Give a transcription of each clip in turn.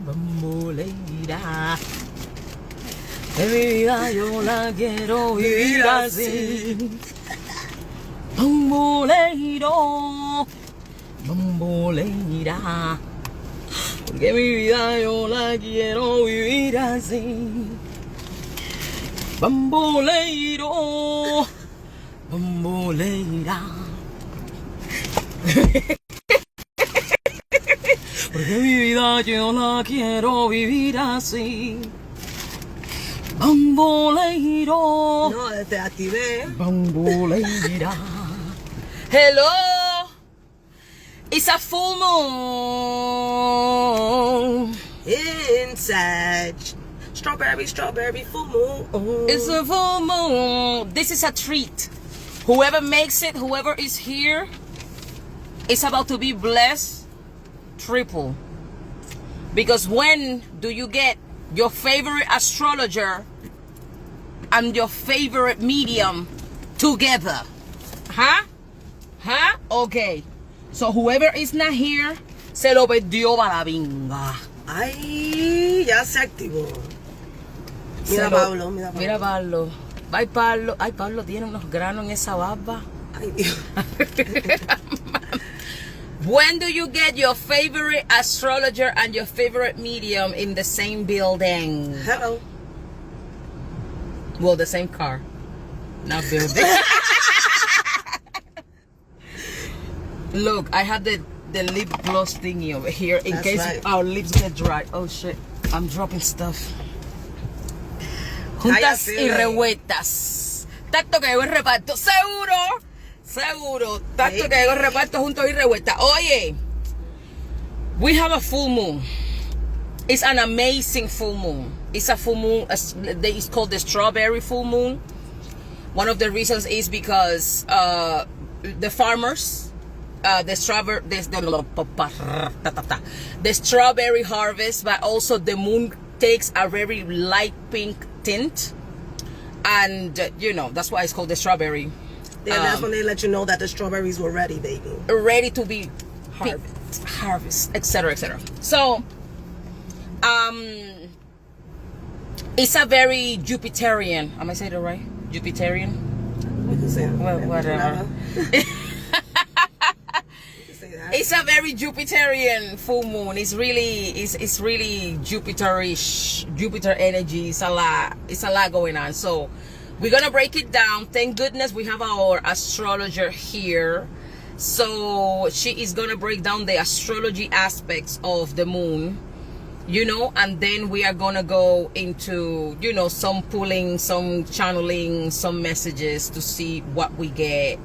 bamboleira. De mi vida yo la quiero vivir así. Bamboleiro, bamboleira. Porque mi vida yo la quiero vivir así. Bamboleiro, bamboleira. Porque mi vida yo la quiero vivir así. Bamboleiro. No, te activé. Bamboleira. Hello. It's a full moon. In Sag. Strawberry, full moon. It's a full moon. This is a treat. Whoever makes it, whoever is here, is about to be blessed triple. Because when do you get your favorite astrologer and your favorite medium together? Huh? Huh? Okay. So whoever is not here, se lo perdió balabinga. Ay, ya se activó. Mira Pablo, mira Pablo. Mira Pablo. Ay, Pablo. Ay, Pablo tiene unos granos en esa barba. Ay, Dios. When do you get your favorite astrologer and your favorite medium in the same building? Hello. Well, the same car. Not building. Look, I have the lip gloss thingy over here in That's case right. our lips get dry. Oh shit, I'm dropping stuff. Juntas y revueltas. Tanto que llegó el reparto. Seguro. Seguro. Tanto que llegó el reparto juntos y revueltas. Oye, we have a full moon. It's an amazing full moon. It's a full moon. It's called the strawberry full moon. One of the reasons is because the farmers, the strawberry harvest, but also the moon takes a very light pink tint, and you know that's why it's called the strawberry. Yeah, that's when they let you know that the strawberries were ready, baby. Ready to be harvest, etc., etc. So, it's a very Jupiterian. Am I saying it right? Jupiterian. We can say Well, whatever. It's a very Jupiterian full moon. It's really Jupiterish, Jupiter energy. It's a lot going on. So we're gonna break it down. Thank goodness we have our astrologer here. So she is gonna break down the astrology aspects of the moon, you know, and then we are gonna go into, you know, some pulling, some channeling, some messages to see what we get,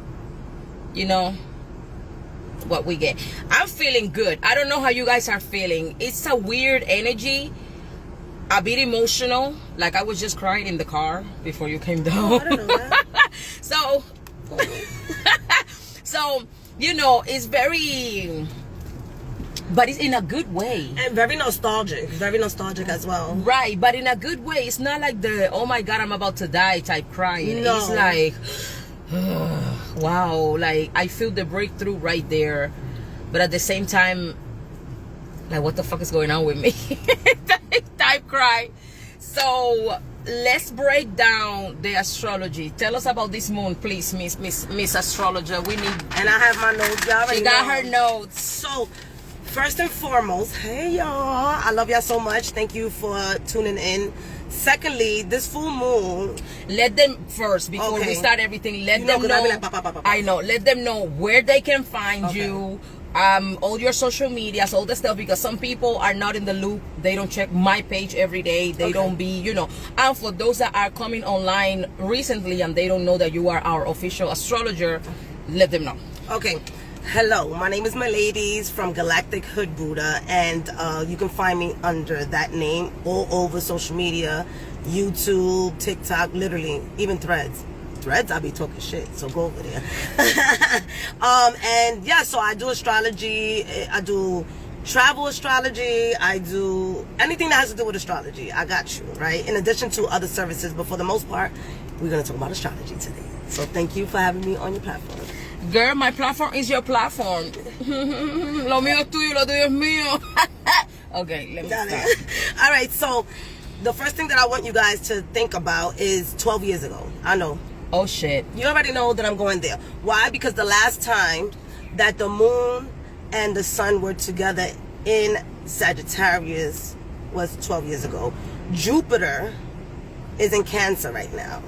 you know, what we get. I'm feeling good. I don't know how you guys are feeling. It's a weird energy, a bit emotional. Like I was just crying in the car before you came down. Oh, I don't know that. So you know, it's very, but it's in a good way. And very nostalgic as well. Right, but in a good way. It's not like the, oh my God, I'm about to die type crying. No. It's like, wow, like I feel the breakthrough right there. But at the same time, like what the fuck is going on with me? type cry. So let's break down the astrology. Tell us about this moon, please, Miss Astrologer. We need. And I have my notes. Y'all already She got know. her notes. So, first and foremost, hey y'all, I love y'all so much. Thank you for tuning in. Secondly, this full moon. Let them first, before we start everything, let them know. I know. Let them know where they can find you. All your social medias, all the stuff, because some people are not in the loop. They don't check my page every day. They don't be, you know. And for those that are coming online recently and they don't know that you are our official astrologer, let them know. Okay. Hello, my name is Miladies from Galactic Hood Buddha, and you can find me under that name all over social media, YouTube, TikTok, literally, even Threads. Threads, I be talking shit, so go over there. And yeah, so I do astrology, I do travel astrology, I do anything that has to do with astrology. I got you, right? In addition to other services, but for the most part, we're going to talk about astrology today. So thank you for having me on your platform. Girl, my platform is your platform. Lo mío es tuyo, lo tuyo es mío. Okay, let me Got start. it. All right, so the first thing that I want you guys to think about is 12 years ago. I know. Oh shit. You already know that I'm going there. Why? Because the last time that the moon and the sun were together in Sagittarius was 12 years ago. Jupiter is in Cancer right now.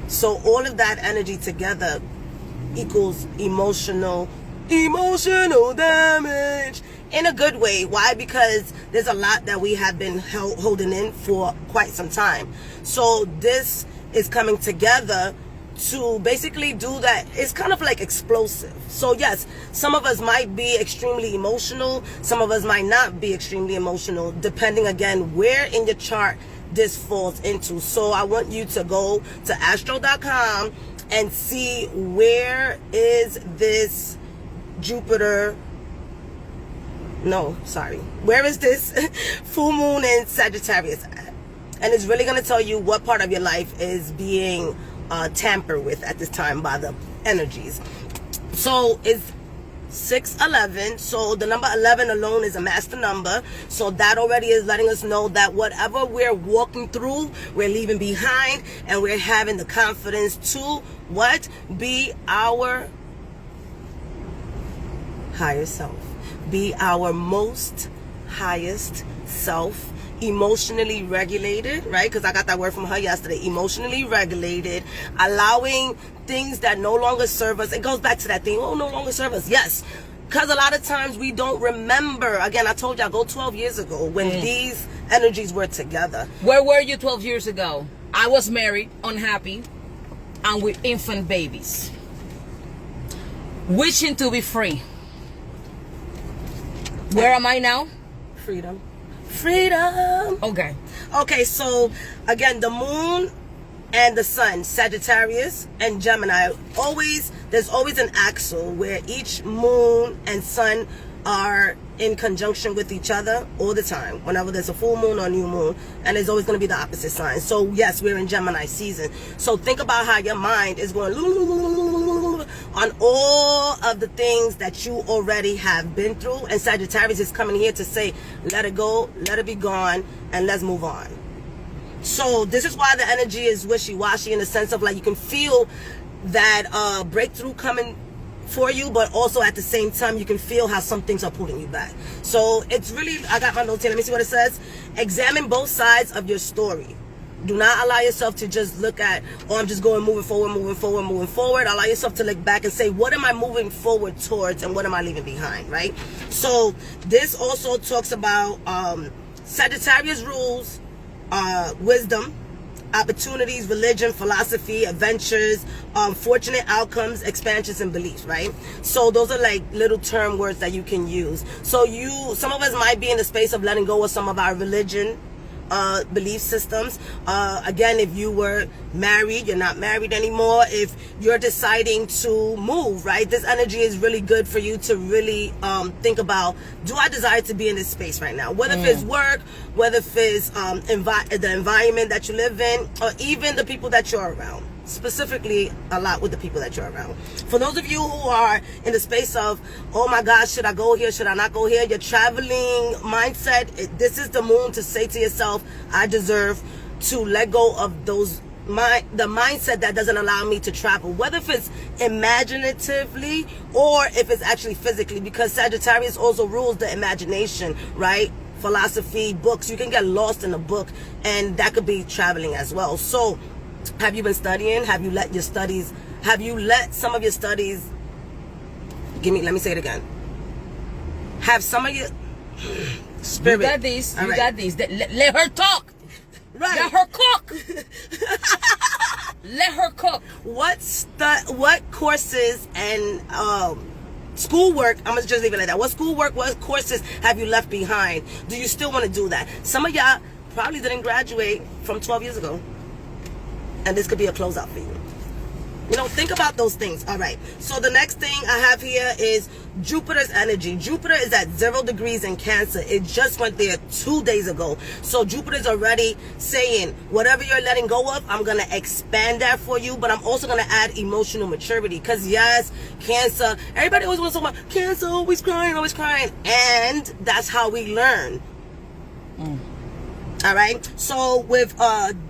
So all of that energy together equals emotional damage in a good way. Why? Because there's a lot that we have been holding in for quite some time. So this is coming together to basically do that. It's kind of like explosive. So yes, some of us might be extremely emotional, some of us might not be extremely emotional, depending again where in your chart this falls into. So I want you to go to astro.com and see where is this Jupiter, where is this full moon in Sagittarius at? And it's really going to tell you what part of your life is being tampered with at this time by the energies. So it's 611. So the number 11 alone is a master number. So that already is letting us know that whatever we're walking through, we're leaving behind, and we're having the confidence to be our higher self, be our most highest self, emotionally regulated, right? Because I got that word from her yesterday. Emotionally regulated, allowing things that no longer serve us. It goes back to that thing, no longer serve us. Yes, because a lot of times we don't remember. Again, I told y'all, go 12 years ago when these energies were together. Where were you 12 years ago? I was married, unhappy, and with infant babies, wishing to be free. Where am I now? Freedom. Okay. Okay, so again, the moon and the sun, Sagittarius and Gemini, there's always an axle where each moon and sun are in conjunction with each other all the time, whenever there's a full moon or new moon, and there's always going to be the opposite sign. So yes, we're in Gemini season. So think about how your mind is going on all of the things that you already have been through, and Sagittarius is coming here to say, let it go, let it be gone, and let's move on. So this is why the energy is wishy-washy, in the sense of like you can feel that breakthrough coming for you, but also at the same time you can feel how some things are pulling you back. So it's really, I got my notes here, let me see what it says. Examine both sides of your story. Do not allow yourself to just look at, I'm just going moving forward. Allow yourself to look back and say, what am I moving forward towards and what am I leaving behind, right? So this also talks about Sagittarius rules wisdom, opportunities, religion, philosophy, adventures, fortunate outcomes, expansions, and beliefs, right? So those are like little term words that you can use. So some of us might be in the space of letting go of some of our religion belief systems. Again, if you were married, you're not married anymore. If you're deciding to move, right? This energy is really good for you to really think about, do I desire to be in this space right now? Whether if it's work, whether if it's the environment that you live in, or even the people that you're around. Specifically a lot with the people that you're around. For those of you who are in the space of, oh my gosh, should I go here, should I not go here, your traveling mindset, this is the moon to say to yourself, I deserve to let go of the mindset that doesn't allow me to travel, whether if it's imaginatively or if it's actually physically, because Sagittarius also rules the imagination, right? Philosophy, books, you can get lost in a book, and that could be traveling as well. So have you been studying? Have you let some of your studies, let me say it again. Have some of your spirit. You got this. All You right. got this. Let her talk. Right. Let her cook. Let her cook. What courses and schoolwork, I'm gonna just leave it like that. What schoolwork, what courses have you left behind? Do you still want to do that? Some of y'all probably didn't graduate from 12 years ago. And this could be a closeout for you. You know, think about those things. All right. So the next thing I have here is Jupiter's energy. Jupiter is at 0 degrees in Cancer. It just went there 2 days ago. So Jupiter's already saying, whatever you're letting go of, I'm going to expand that for you. But I'm also going to add emotional maturity. Because yes, Cancer, everybody always wants to talk about Cancer, always crying, always crying. And that's how we learn. All right. So with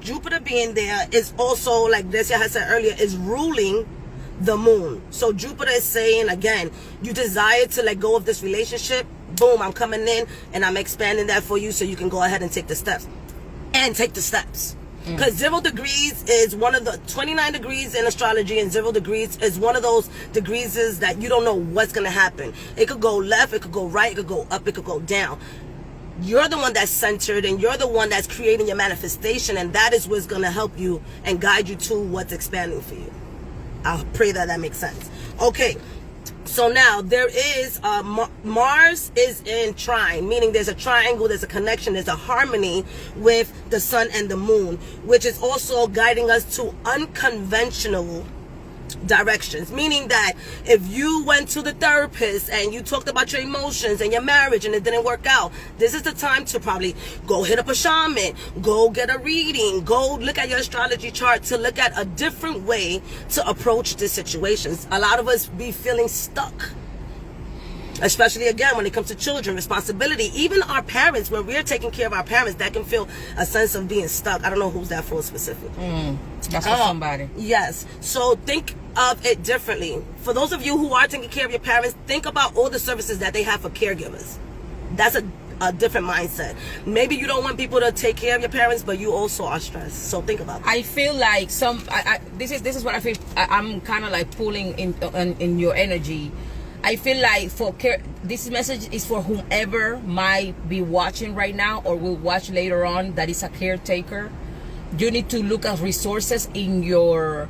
Jupiter being there, is also, like Desia has said earlier, is ruling the moon. So Jupiter is saying, again, you desire to let go of this relationship. Boom, I'm coming in and I'm expanding that for you so you can go ahead and take the steps. And take the steps. Because 0 degrees is one of the 29 degrees in astrology, and 0 degrees is one of those degrees is that you don't know what's going to happen. It could go left, it could go right, it could go up, it could go down. You're the one that's centered, and you're the one that's creating your manifestation, and that is what's going to help you and guide you to what's expanding for you. I pray that that makes sense. Okay, so now there is Mars is in trine, meaning there's a triangle, there's a connection, there's a harmony with the sun and the moon, which is also guiding us to unconventional directions. Meaning that if you went to the therapist and you talked about your emotions and your marriage and it didn't work out, this is the time to probably go hit up a shaman, go get a reading, go look at your astrology chart to look at a different way to approach the situations. A lot of us be feeling stuck, especially again when it comes to children, responsibility. Even our parents, when we're taking care of our parents, that can feel a sense of being stuck. I don't know who's that for specifically. That's for somebody. Yes. So think of it differently. For those of you who are taking care of your parents, think about all the services that they have for caregivers. That's a different mindset. Maybe you don't want people to take care of your parents, but you also are stressed. So think about that. I feel like this is what I feel. I'm kind of like pulling in your energy. I feel like this message is for whomever might be watching right now or will watch later on that is a caretaker. You need to look at resources in your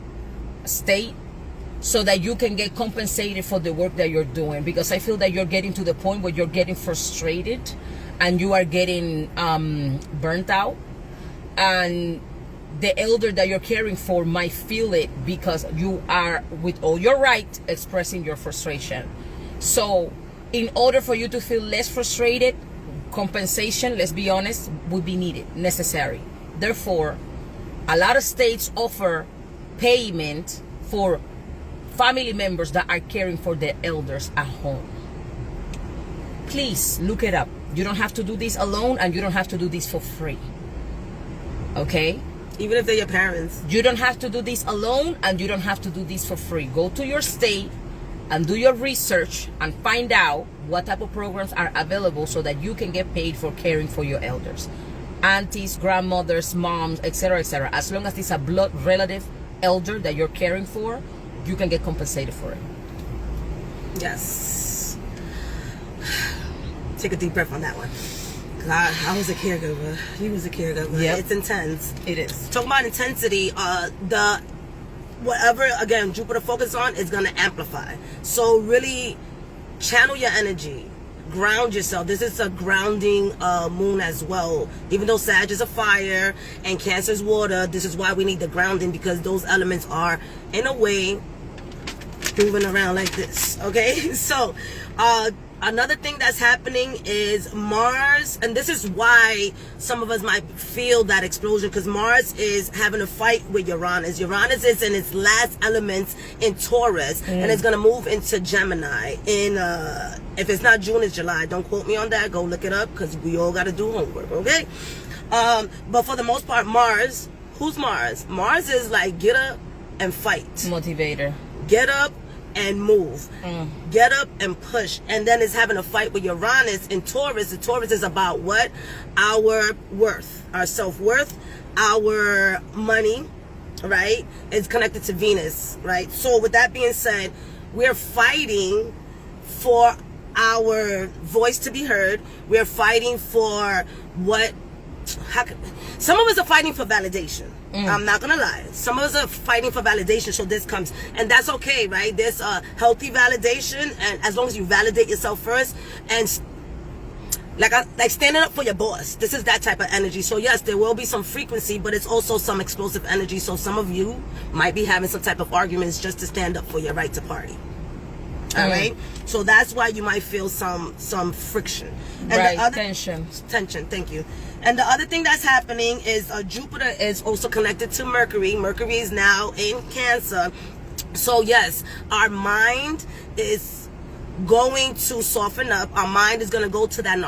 state so that you can get compensated for the work that you're doing, because I feel that you're getting to the point where you're getting frustrated and you are getting burnt out, and the elder that you're caring for might feel it because you are, with all your right, expressing your frustration. So in order for you to feel less frustrated, compensation, let's be honest, would be needed, necessary. Therefore, a lot of states offer payment for family members that are caring for their elders at home. Please look it up. You don't have to do this alone, and you don't have to do this for free. Okay? Even if they're your parents. You don't have to do this alone, and you don't have to do this for free. Go to your state and do your research and find out what type of programs are available so that you can get paid for caring for your elders. Aunties, grandmothers, moms, etc., etc. As long as it's a blood relative elder that you're caring for, you can get compensated for it. Yes. Take a deep breath on that one. I was a caregiver. He was a caregiver. Yep. It's intense. It is. Talking about intensity, whatever, again, Jupiter focus on is going to amplify. So really channel your energy. Ground yourself. This is a grounding moon as well. Even though Sag is a fire and Cancer is water, this is why we need the grounding, because those elements are, in a way, moving around like this. Okay? So, another thing that's happening is Mars, and this is why some of us might feel that explosion, because Mars is having a fight with Uranus. Uranus is in its last elements in Taurus, and it's going to move into Gemini in, if it's not June, it's July. Don't quote me on that. Go look it up, because we all got to do homework, okay? But for the most part, Mars, who's Mars? Mars is like, get up and fight. Motivator. Get up and move. Get up and push. And then it's having a fight with Uranus in Taurus. The Taurus is about what? Our worth, our self-worth, our money, right? It's connected to Venus, right? So with that being said, we're fighting for our voice to be heard. We're fighting for some of us are fighting for validation. I'm not gonna lie. Some of us are fighting for validation, so this comes, and that's okay, right? There's a healthy validation, and as long as you validate yourself first, and like standing up for your boss. This is that type of energy. So yes, there will be some frequency, but it's also some explosive energy. So some of you might be having some type of arguments just to stand up for your right to party. All right, so that's why you might feel some friction and the other tension. Thank you. And the other thing that's happening is Jupiter is also connected to Mercury. Mercury is now in Cancer. So yes, our mind is going to soften up. Our mind is going to go to that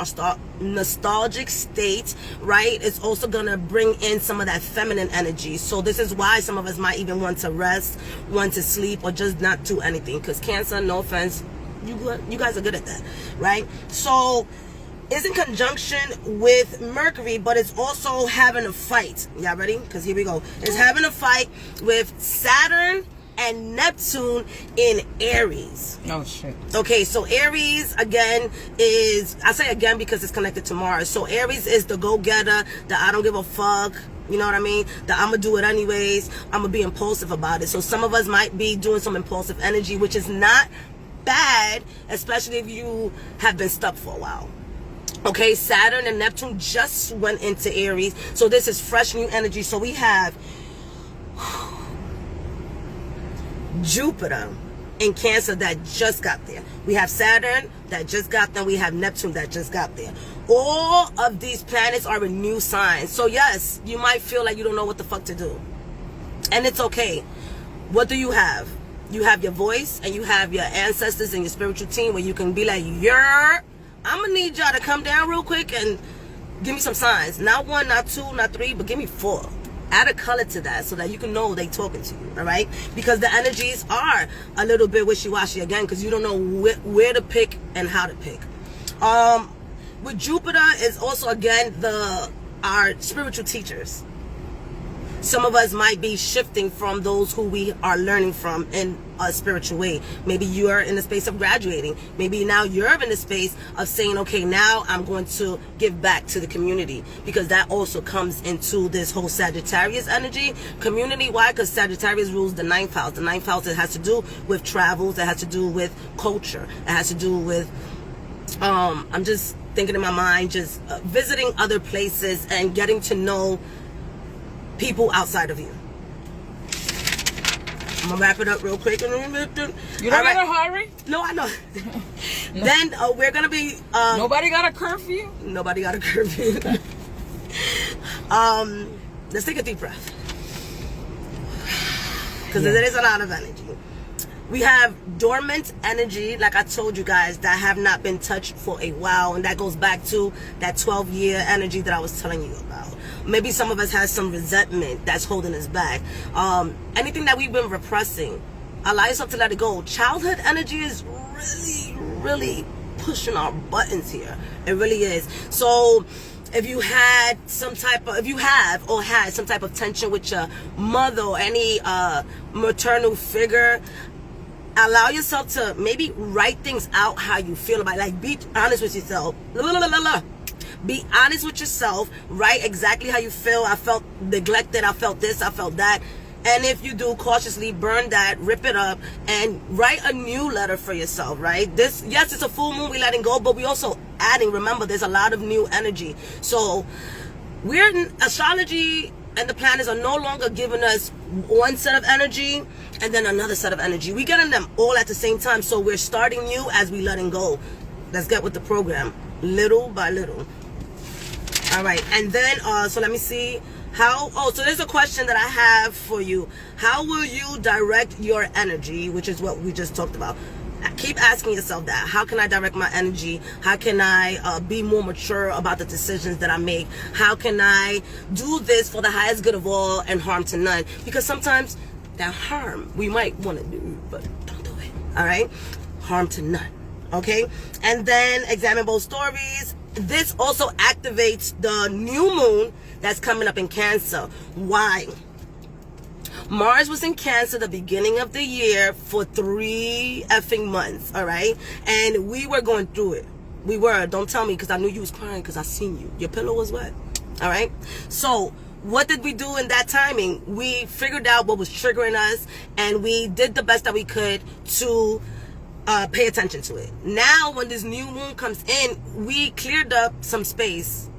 nostalgic state, right? It's also going to bring in some of that feminine energy. So this is why some of us might even want to rest, want to sleep, or just not do anything. Because Cancer, no offense, you guys are good at that, right? So it's in conjunction with Mercury, but it's also having a fight. Y'all ready? Because here we go. It's having a fight with Saturn and Neptune in Aries. Oh shit. Okay, so Aries again is, I say again because it's connected to Mars. So Aries is the go-getter, the I don't give a fuck, you know what I mean? The I'm gonna do it anyways, I'm gonna be impulsive about it. So some of us might be doing some impulsive energy, which is not bad, especially if you have been stuck for a while. Okay, Saturn and Neptune just went into Aries, so this is fresh new energy. So we have Jupiter in Cancer that just got there. We have Saturn that just got there. We have Neptune that just got there. All of these planets are in new signs. So yes, you might feel like you don't know what the fuck to do. And it's okay. What do you have? You have your voice and you have your ancestors and your spiritual team where you can be like, I'm gonna need y'all to come down real quick and give me some signs. Not 1, not 2, not 3, but give me 4. Add a color to that so that you can know they talking to you, all right? Because the energies are a little bit wishy-washy again, because you don't know where to pick and how to pick. With Jupiter is also again our spiritual teachers. Some of us might be shifting from those who we are learning from in a spiritual way. Maybe you are in the space of graduating. Maybe now you're in the space of saying, okay, now I'm going to give back to the community, because that also comes into this whole Sagittarius energy. Community, why? Because Sagittarius rules the 9th house. The 9th house, it has to do with travels. It has to do with culture. It has to do with, I'm just thinking in my mind, just visiting other places and getting to know people outside of you. I'm gonna wrap it up real quick. You don't got to hurry? No, I know. No. Then we're gonna be. Nobody got a curfew. Nobody got a curfew. Let's take a deep breath, because there is a lot of energy. We have dormant energy, like I told you guys, that have not been touched for a while, and that goes back to that 12-year energy that I was telling you about. Maybe some of us has some resentment that's holding us back. Anything that we've been repressing, allow yourself to let it go. Childhood energy is really, really pushing our buttons here. It really is. So if you had some type of, if you have or had some type of tension with your mother or any maternal figure, allow yourself to maybe write things out how you feel about it. Like, be honest with yourself. Be honest with yourself. Write exactly how you feel. I felt neglected. I felt this. I felt that. And if you do, cautiously burn that, rip it up, and write a new letter for yourself, right? This, yes, it's a full moon, we letting go, but we also adding. Remember, there's a lot of new energy. So we're in astrology, and the planets are no longer giving us one set of energy and then another set of energy. We're getting them all at the same time. So we're starting new as we letting go. Let's get with the program, little by little. All right, and then so let me see how. Oh, so there's a question that I have for you. How will you direct your energy, which is what we just talked about? Keep asking yourself that. How can I direct my energy? How can I be more mature about the decisions that I make? How can I do this for the highest good of all and harm to none? Because sometimes that harm we might want to do, but don't do it. All right, harm to none. Okay, and then examine both stories. This also activates the new moon that's coming up in Cancer. Why? Mars was in Cancer the beginning of the year for 3 effing months, all right? And we were going through it. We were. Don't tell me, because I knew you was crying because I seen you. Your pillow was wet, all right? So what did we do in that timing? We figured out what was triggering us, and we did the best that we could to pay attention to it. Now, when this new moon comes in, we cleared up some space,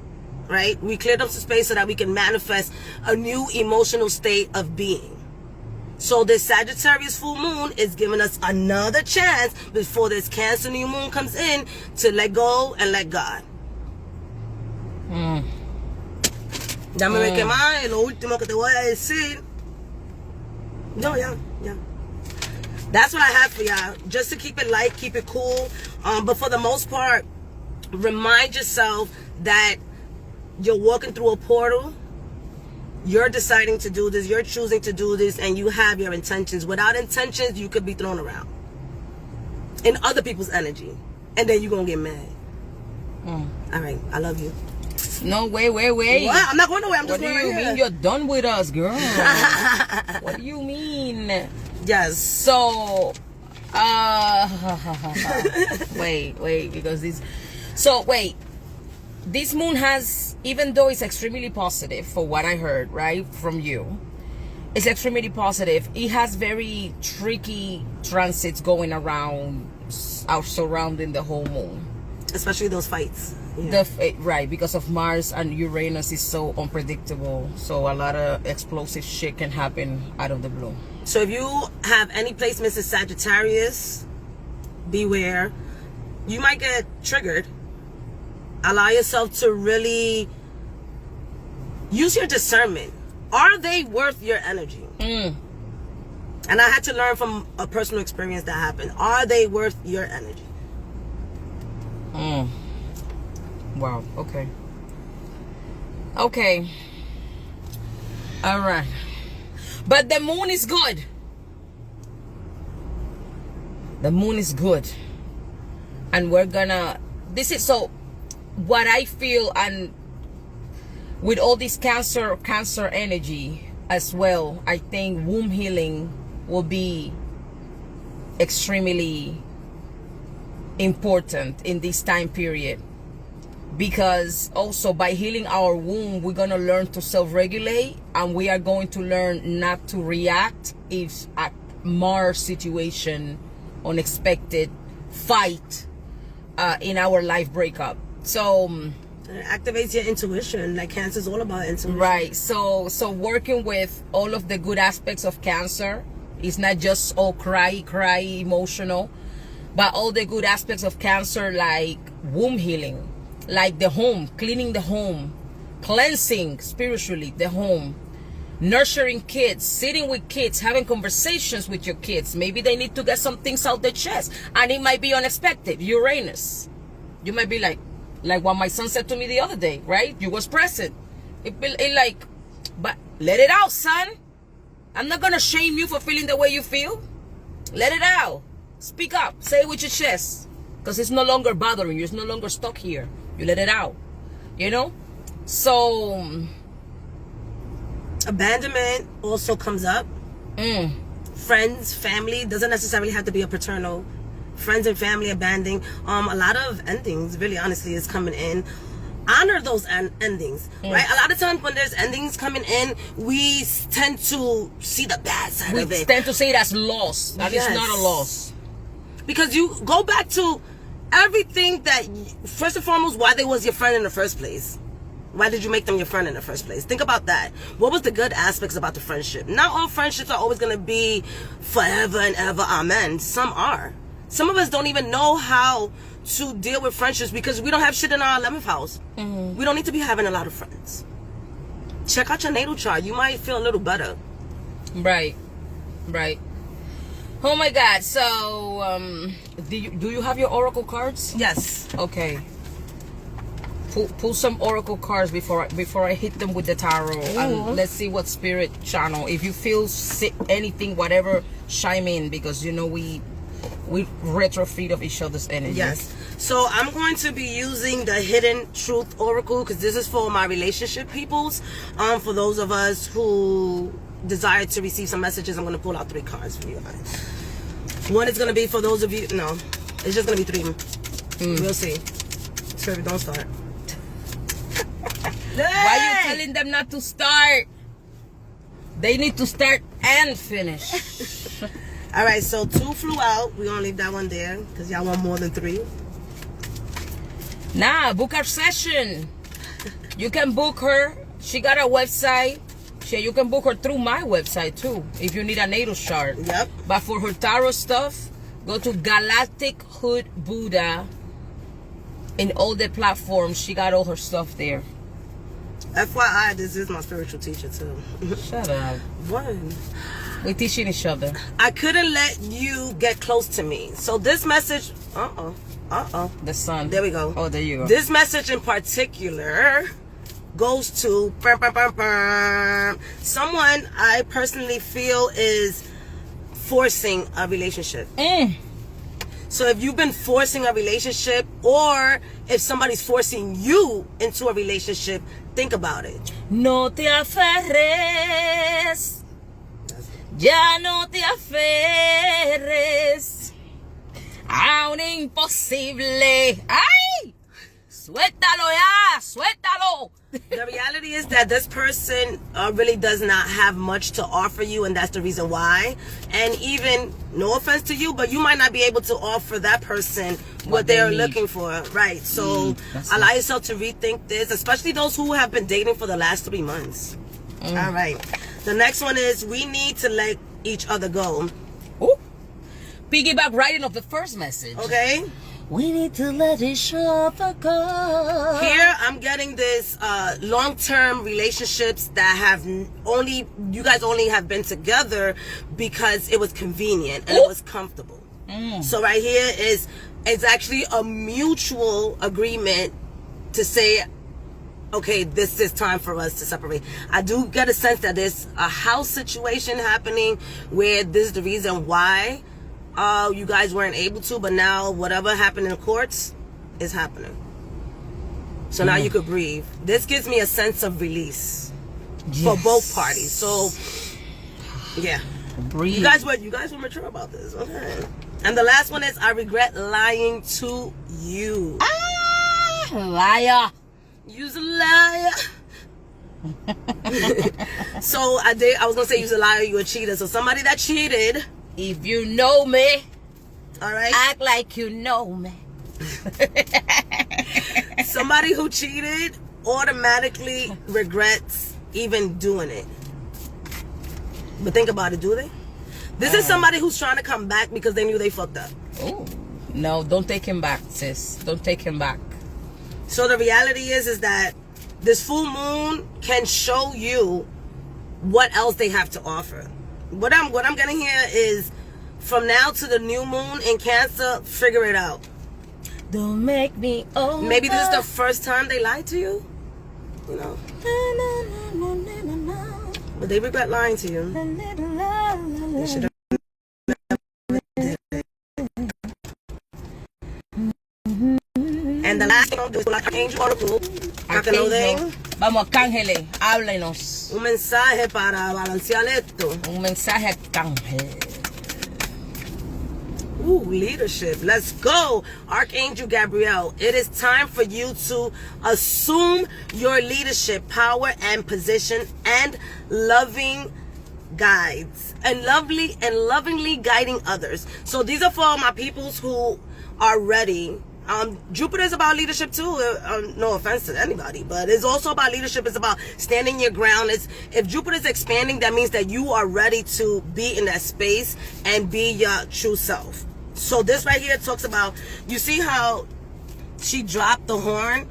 right? We cleared up some space so that we can manifest a new emotional state of being. So this Sagittarius full moon is giving us another chance before this Cancer new moon comes in to let go and let God. Dame ver qué más, lo último que te voy a decir. No, yeah. That's what I have for y'all. Just to keep it light, keep it cool. But for the most part, remind yourself that you're walking through a portal. You're deciding to do this. You're choosing to do this. And you have your intentions. Without intentions, you could be thrown around in other people's energy. And then you're going to get mad. All right. I love you. No, wait. What? I'm not going nowhere. I'm just going right here. What do you mean you're done with us, girl? What do you mean? Yes. So, wait, because this moon has, even though it's extremely positive for what I heard, right, from you, it's extremely positive. It has very tricky transits going around, surrounding the whole moon. Especially those fights. Yeah. Right, because of Mars and Uranus is so unpredictable. So a lot of explosive shit can happen out of the blue. So if you have any placements in Sagittarius, beware. You might get triggered. Allow yourself to really use your discernment. Are they worth your energy? And I had to learn from a personal experience that happened. Are they worth your energy? Wow. Okay. All right. But the moon is good. The moon is good. And we're gonna, so what I feel, and with all this cancer energy as well, I think womb healing will be extremely important in this time period. Because also by healing our womb, we're going to learn to self-regulate, and we are going to learn not to react if a Mars situation, unexpected fight in our life breakup. So it activates your intuition. Like Cancer is all about intuition. Right. So working with all of the good aspects of Cancer is not just all cry emotional, but all the good aspects of Cancer, like womb healing, like the home, cleaning the home, cleansing spiritually the home, nurturing kids, sitting with kids, having conversations with your kids. Maybe they need to get some things out their chest, and it might be unexpected. Uranus, you might be like what my son said to me the other day, right? You was present. But let it out, son. I'm not gonna shame you for feeling the way you feel. Let it out. Speak up. Say it with your chest, because it's no longer bothering you. It's no longer stuck here. You let it out, you know? So abandonment also comes up. Friends, family, doesn't necessarily have to be a paternal. Friends and family abandoning. A lot of endings, really honestly, is coming in. Honor those endings, right? A lot of times when there's endings coming in, we tend to see the bad side of it. We tend to see it as loss. That is not a loss. Because you go back to everything that, first and foremost, why they was your friend in the first place. Why did you make them your friend in the first place? Think about that. What was the good aspects about the friendship? Not all friendships are always going to be forever and ever, amen. Some are. Some of us don't even know how to deal with friendships because we don't have shit in our 11th house. We don't need to be having a lot of friends. Check out your natal chart. You might feel a little better. Right. Oh my God. So, do you have your oracle cards? Yes. Okay. Pull some oracle cards before I hit them with the tarot. And let's see what spirit channel. If you feel anything, whatever, chime in, because you know we retrofeed of each other's energy. Yes. So I'm going to be using the Hidden Truth Oracle, because this is for my relationship peoples. For those of us who desire to receive some messages, I'm going to pull out 3 cards for you guys. One is going to be for those of you, no, it's just going to be 3. We'll see. Spirit, don't start. Why are you telling them not to start? They need to start and finish. All right, so 2 flew out. We're going to leave that one there because y'all want more than 3. Nah, book her session. You can book her. She got a website. You can book her through my website too if you need a natal chart. Yep. But for her tarot stuff, go to Galactic Hood Buddha. In all the platforms, she got all her stuff there. FYI, this is my spiritual teacher too. Shut up. What? We're teaching each other. I couldn't let you get close to me. So this message, The sun. there we go. Oh, there you go. This message in particular goes to someone I personally feel is forcing a relationship. So if you've been forcing a relationship, or if somebody's forcing you into a relationship, think about it. No te aferres. Ya no te aferres a un imposible. ¡Ay! Suéltalo ya, suéltalo. The reality is that this person really does not have much to offer you, and that's the reason why. And even, no offense to you, but you might not be able to offer that person what they're looking for. Right. So allow yourself to rethink this, especially those who have been dating for the last 3 months. All right. The next one is, we need to let each other go. Ooh. Piggyback writing of the first message. Okay. We need to let each other go. Here, I'm getting this long-term relationships that have you guys only have been together because it was convenient and it was comfortable. So right here it's actually a mutual agreement to say, okay, this is time for us to separate. I do get a sense that there's a house situation happening where this is the reason why you guys weren't able to, but now whatever happened in the courts is happening. So now you could breathe. This gives me a sense of release for both parties. So yeah, breathe. You guys were mature about this. Okay. And the last one is, I regret lying to you. Liar. You's a liar. So I was gonna say you's a liar, you a cheater. So somebody that cheated. If you know me, all right, act like you know me. Somebody who cheated automatically regrets even doing it. But think about it, do they? This is somebody who's trying to come back because they knew they fucked up. Oh, no, don't take him back, sis. Don't take him back. So the reality is that this full moon can show you what else they have to offer. What I'm getting here is, from now to the new moon in Cancer, figure it out. Don't make me over. Maybe this is the first time they lied to you. You know. But they regret lying to you. They should have. And the last thing I'll do is like Archangel Oracle. Vamos, Arcángel, háblenos. Un mensaje para balancear esto. Un mensaje, Arcángel. Ooh, leadership. Let's go. Archangel Gabriel, it is time for you to assume your leadership, power, and position, and loving guides, and lovingly guiding others. So these are for all my peoples who are ready. Jupiter is about leadership too. No offense to anybody, but it's also about leadership. It's about standing your ground. If Jupiter is expanding, that means that you are ready to be in that space and be your true self. So this right here talks about, you see how she dropped the horn?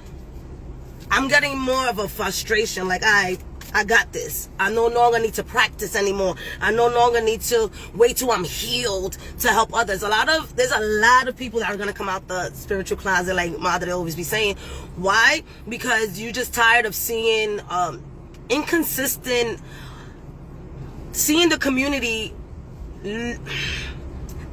I'm getting more of a frustration, like I got this. I no longer need to practice anymore. I no longer need to wait till I'm healed to help others. There's a lot of people that are gonna come out the spiritual closet, like Madre always be saying. Why? Because you're just tired of seeing inconsistent, seeing the community.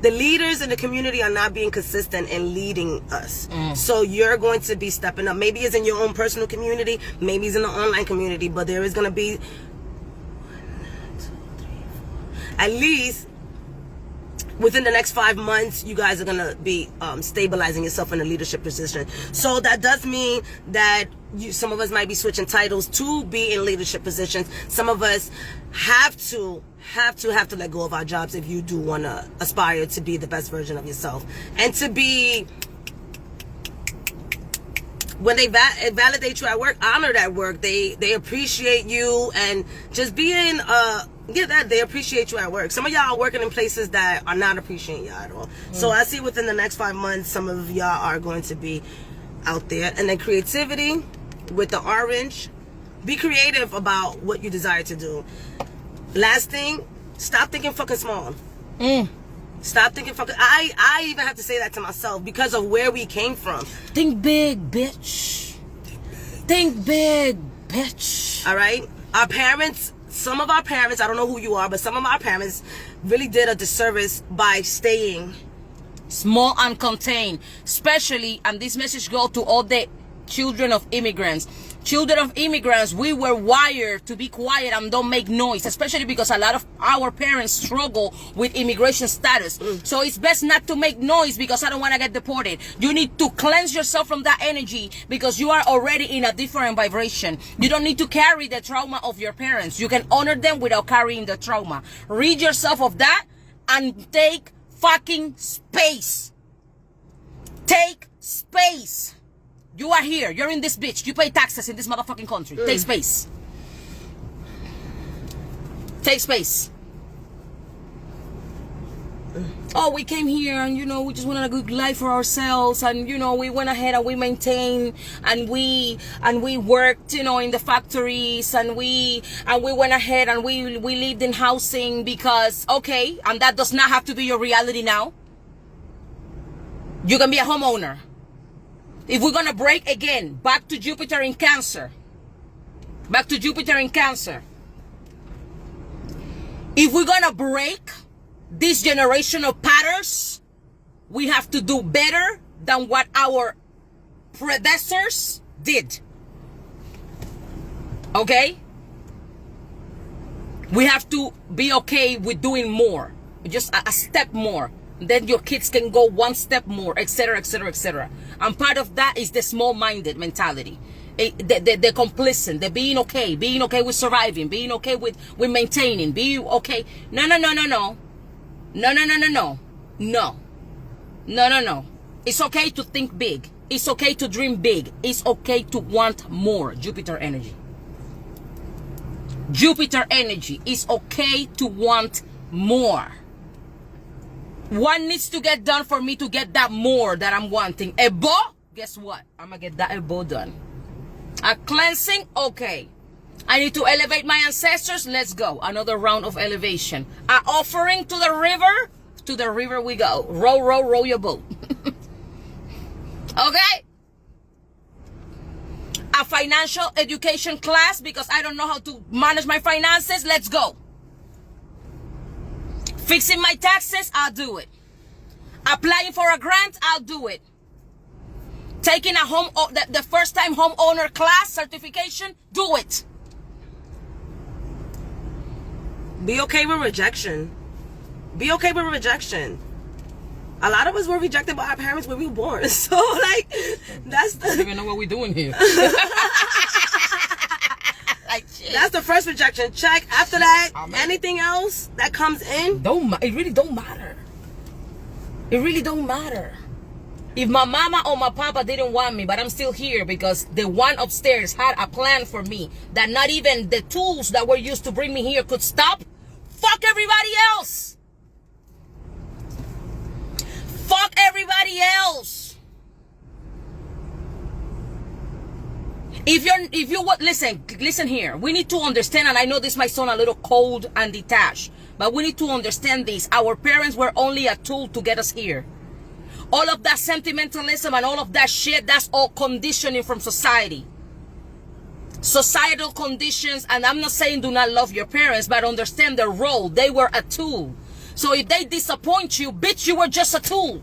The leaders in the community are not being consistent in leading us. So you're going to be stepping up. Maybe it's in your own personal community. Maybe it's in the online community. But there is going to be at least within the next 5 months, you guys are going to be stabilizing yourself in a leadership position. So that does mean that some of us might be switching titles to be in leadership positions. Some of us have to let go of our jobs if you do want to aspire to be the best version of yourself. And to be, when they validate you at work, honor that work. They appreciate you, and just being they appreciate you at work. Some of y'all are working in places that are not appreciating y'all at all. So I see within the next 5 months, some of y'all are going to be out there. And then creativity with the orange. Be creative about what you desire to do. Last thing, stop thinking fucking small. Stop thinking fucking... I even have to say that to myself because of where we came from. Think big, bitch. Think big, bitch. All right? Our parents... Some of our parents, I don't know who you are, but some of our parents really did a disservice by staying small and contained. Especially, and this message goes to all the children of immigrants. Children of immigrants, we were wired to be quiet and don't make noise, especially because a lot of our parents struggle with immigration status. So it's best not to make noise because I don't want to get deported. You need to cleanse yourself from that energy because you are already in a different vibration. You don't need to carry the trauma of your parents. You can honor them without carrying the trauma. Rid yourself of that and take fucking space. Take space. You are here. You're in this bitch. You pay taxes in this motherfucking country. Take space. Take space. Oh, we came here and, you know, we just wanted a good life for ourselves. And, you know, we went ahead and we maintained and we worked, you know, in the factories. And we went ahead and we lived in housing because, okay, and that does not have to be your reality now. You can be a homeowner. If we're going to break again, back to Jupiter in Cancer. Back to Jupiter in Cancer. If we're going to break these generational patterns, we have to do better than what our predecessors did. Okay? We have to be okay with doing more. Just a step more. Then your kids can go one step more, etc., etc., etc. And part of that is the small-minded mentality, the complacent, the being okay with surviving, being okay with maintaining, being okay. No. It's okay to think big. It's okay to dream big. It's okay to want more. Jupiter energy. Jupiter energy. It's okay to want more. What needs to get done for me to get that more that I'm wanting? A bow? Guess what? I'm gonna get that a bow done. A cleansing? Okay. I need to elevate my ancestors. Let's go. Another round of elevation. A offering to the river? To the river we go. Row your boat. Okay? A financial education class because I don't know how to manage my finances. Let's go. Fixing my taxes, I'll do it. Applying for a grant, I'll do it. Taking a the first time homeowner class certification, do it. Be okay with rejection. Be okay with rejection. A lot of us were rejected by our parents when we were born. So, like, that's the... I don't even know what we're doing here. Like, that's the first rejection. Check. After that, anything else that comes in... It really don't matter. It really don't matter. If my mama or my papa didn't want me, but I'm still here because the one upstairs had a plan for me that not even the tools that were used to bring me here could stop, fuck everybody else. Fuck everybody else. If you listen here. We need to understand, and I know this might sound a little cold and detached, but we need to understand this. Our parents were only a tool to get us here. All of that sentimentalism and all of that shit, that's all conditioning from society. Societal conditions, and I'm not saying do not love your parents, but understand their role. They were a tool. So if they disappoint you, bitch, you were just a tool.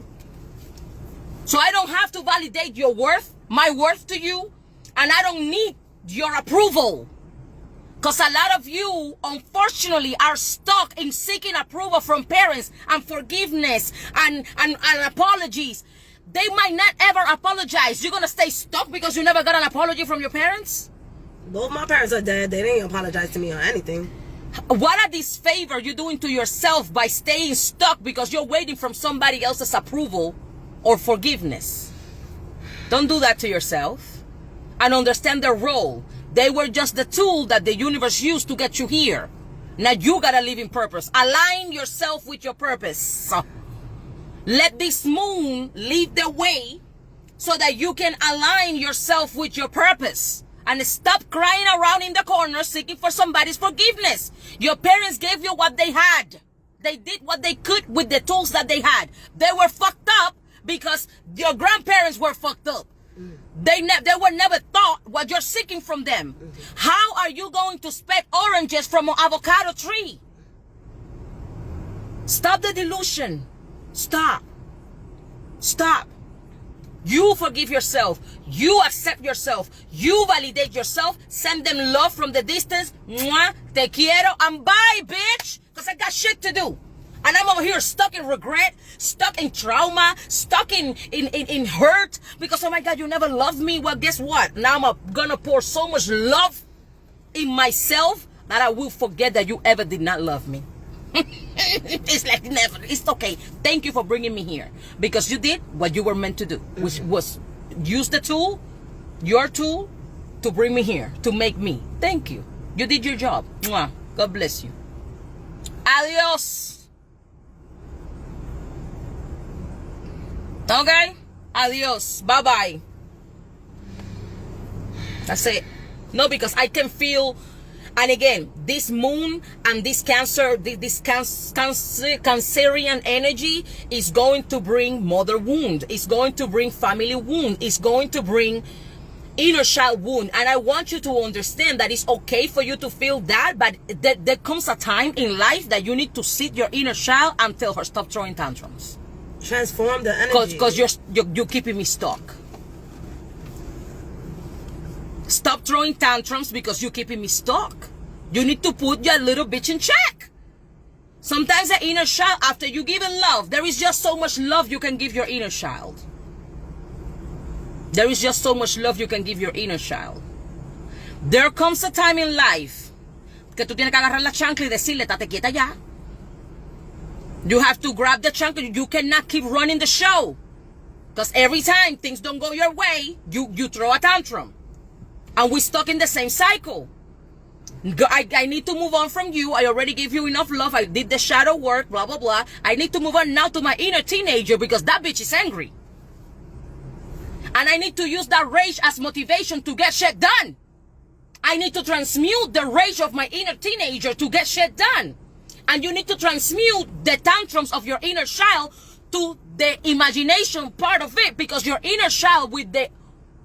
So I don't have to validate your worth, my worth to you. And I don't need your approval. Because a lot of you, unfortunately, are stuck in seeking approval from parents and forgiveness and apologies. They might not ever apologize. You're going to stay stuck because you never got an apology from your parents? Both my parents are dead. They didn't apologize to me or anything. What a disfavor you're doing to yourself by staying stuck because you're waiting from somebody else's approval or forgiveness. Don't do that to yourself. And understand their role. They were just the tool that the universe used to get you here. Now you gotta live in purpose. Align yourself with your purpose. Let this moon lead the way so that you can align yourself with your purpose. And stop crying around in the corner seeking for somebody's forgiveness. Your parents gave you what they had. They did what they could with the tools that they had. They were fucked up because your grandparents were fucked up. They were never taught what you're seeking from them. How are you going to expect oranges from an avocado tree? Stop the delusion. Stop. Stop. You forgive yourself. You accept yourself. You validate yourself. Send them love from the distance. Mwah, te quiero, and bye, bitch. Because I got shit to do. And I'm over here stuck in regret, stuck in trauma, stuck in hurt. Because, oh my God, you never loved me. Well, guess what? Now I'm going to pour so much love in myself that I will forget that you ever did not love me. It's like never. It's okay. Thank you for bringing me here. Because you did what you were meant to do. Which was use the tool, your tool, to bring me here. To make me. Thank you. You did your job. Mwah. God bless you. Adios. Okay? Adios. Bye-bye. That's it. No, because I can feel, and again, this moon and this Cancerian energy is going to bring mother wound. It's going to bring family wound. It's going to bring inner child wound. And I want you to understand that it's okay for you to feel that, but there comes a time in life that you need to sit your inner child and tell her, stop throwing tantrums. Transform the energy. Because you're keeping me stuck. Stop throwing tantrums because you're keeping me stuck. You need to put your little bitch in check. Sometimes the inner child, after you give in love, there is just so much love you can give your inner child. There is just so much love you can give your inner child. There comes a time in life que tú tienes que agarrar la chancla y decirle, tate quieta ya. You have to grab the chancla. You cannot keep running the show. Because every time things don't go your way, you throw a tantrum. And we're stuck in the same cycle. I need to move on from you. I already gave you enough love. I did the shadow work, blah, blah, blah. I need to move on now to my inner teenager because that bitch is angry. And I need to use that rage as motivation to get shit done. I need to transmute the rage of my inner teenager to get shit done. And you need to transmute the tantrums of your inner child to the imagination part of it, because your inner child with the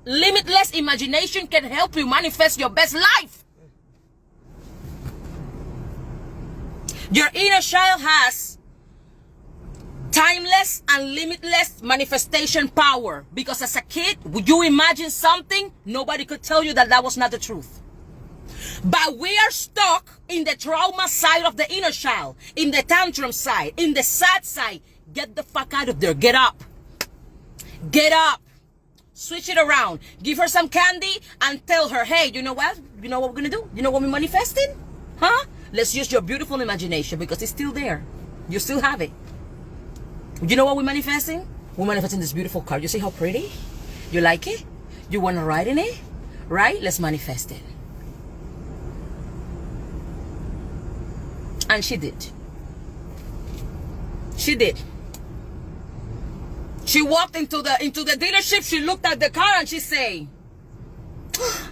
limitless imagination can help you manifest your best life. Your inner child has timeless and limitless manifestation power, because as a kid, would you imagine something? Nobody could tell you that was not the truth. But we are stuck in the trauma side of the inner child, in the tantrum side, in the sad side. Get the fuck out of there. Get up. Get up. Switch it around. Give her some candy and tell her, hey, you know what? You know what we're going to do? You know what we're manifesting? Huh? Let's use your beautiful imagination because it's still there. You still have it. You know what we're manifesting? We're manifesting this beautiful car. You see how pretty? You like it? You want to ride in it? Right? Let's manifest it. And she did. She did. She walked into the dealership. She looked at the car and she said,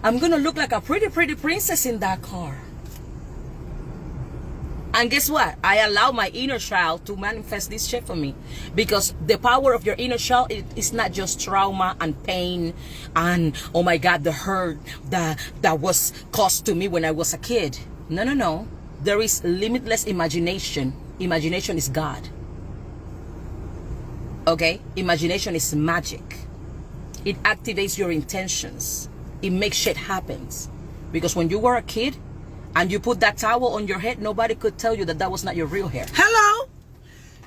I'm going to look like a pretty princess in that car. And guess what? I allow my inner child to manifest this shit for me. Because the power of your inner child is not just trauma and pain and, oh my God, the hurt that was caused to me when I was a kid. No, no, no. There is limitless imagination. Imagination is God. Okay? Imagination is magic. It activates your intentions. It makes shit happen. Because when you were a kid and you put that towel on your head, nobody could tell you that that was not your real hair. Hello.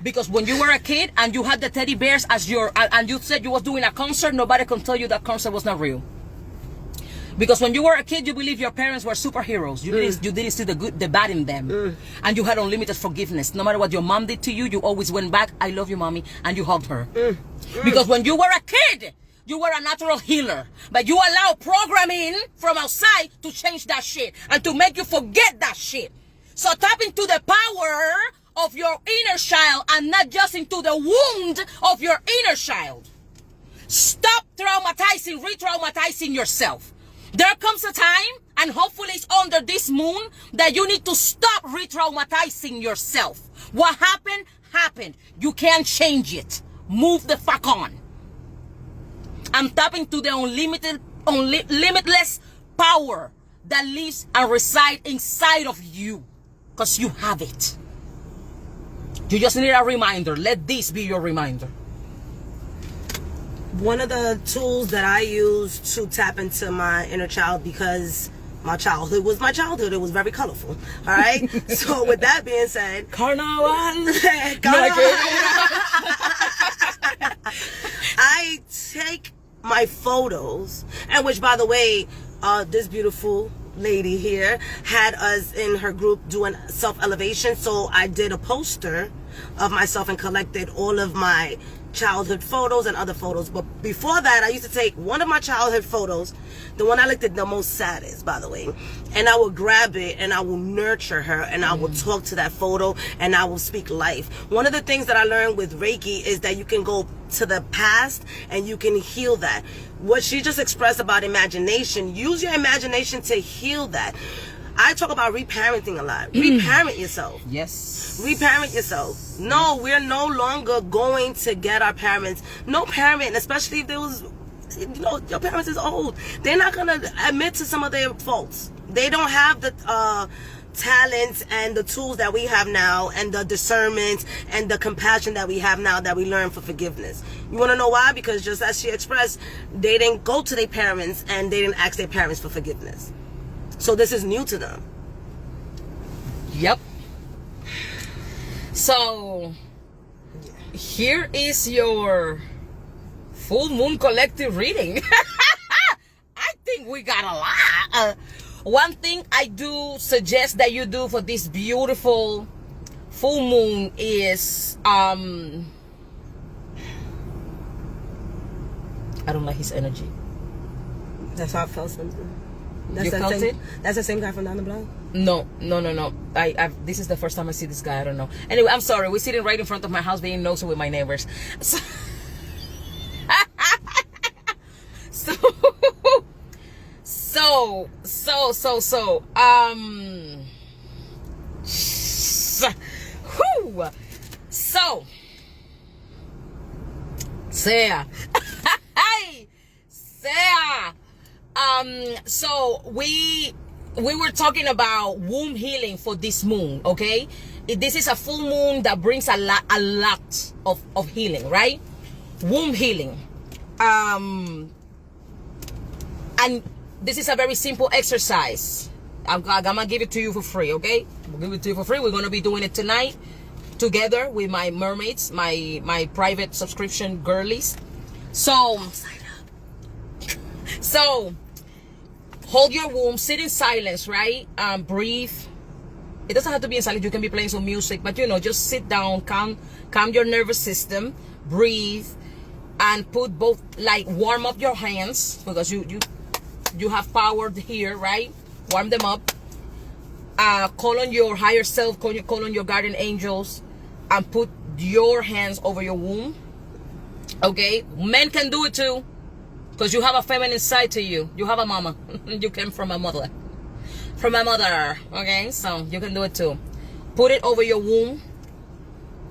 Because when you were a kid and you had the teddy bears as your, and you said you was doing a concert, nobody can tell you that concert was not real. Because when you were a kid, you believed your parents were superheroes. You didn't see the good, the bad in them. And you had unlimited forgiveness. No matter what your mom did to you, you always went back, I love you, mommy, and you hugged her. Because when you were a kid, you were a natural healer. But you allow programming from outside to change that shit and to make you forget that shit. So tap into the power of your inner child and not just into the wound of your inner child. Stop traumatizing, re-traumatizing yourself. There comes a time, and hopefully it's under this moon, that you need to stop re-traumatizing yourself. What happened, happened. You can't change it. Move the fuck on. And tap into the limitless power that lives and resides inside of you. Because you have it. You just need a reminder. Let this be your reminder. One of the tools that I use to tap into my inner child, because my childhood was my childhood. It was very colorful. All right. So with that being said, Carnival. I take my photos, and which, by the way, this beautiful lady here had us in her group doing self-elevation. So I did a poster of myself and collected all of my childhood photos and other photos. But before that, I used to take one of my childhood photos, the one I looked at the most saddest, by the way, and I will grab it and I will nurture her and I will talk to that photo and I will speak life. One of the things that I learned with Reiki is that you can go to the past and you can heal that. What she just expressed about imagination, use your imagination to heal that. I talk about reparenting a lot. Reparent yourself. Yes. Reparent yourself. No, we're no longer going to get our parents. No parent, especially if there was, you know, your parents is old. They're not going to admit to some of their faults. They don't have the talents and the tools that we have now, and the discernment and the compassion that we have now, that we learn for forgiveness. You want to know why? Because just as she expressed, they didn't go to their parents and they didn't ask their parents for forgiveness. So this is new to them. Yep. So here is your full moon collective reading. I think we got a lot. One thing I do suggest that you do for this beautiful full moon is I don't like his energy. That's how I felt something. You felt it? That's the same guy from down the block? No. This is the first time I see this guy. I don't know. Anyway, I'm sorry. We're sitting right in front of my house being nosy with my neighbors. So, so we were talking about womb healing for this moon, okay? This is a full moon that brings a lot of healing, right? Womb healing. And this is a very simple exercise. I'm gonna give it to you for free, okay? We'll give it to you for free. We're gonna be doing it tonight together with my mermaids, my private subscription girlies. So hold your womb, sit in silence, right? Breathe. It doesn't have to be in silence. You can be playing some music, but you know, just sit down, calm your nervous system, breathe, and put both, like, warm up your hands, because you have power here, right? Warm them up. Call on your higher self, call on your guardian angels, and put your hands over your womb. Okay, men can do it too, because you have a feminine side to you. You have a mama. You came from a mother. From a mother. Okay, so you can do it too. Put it over your womb.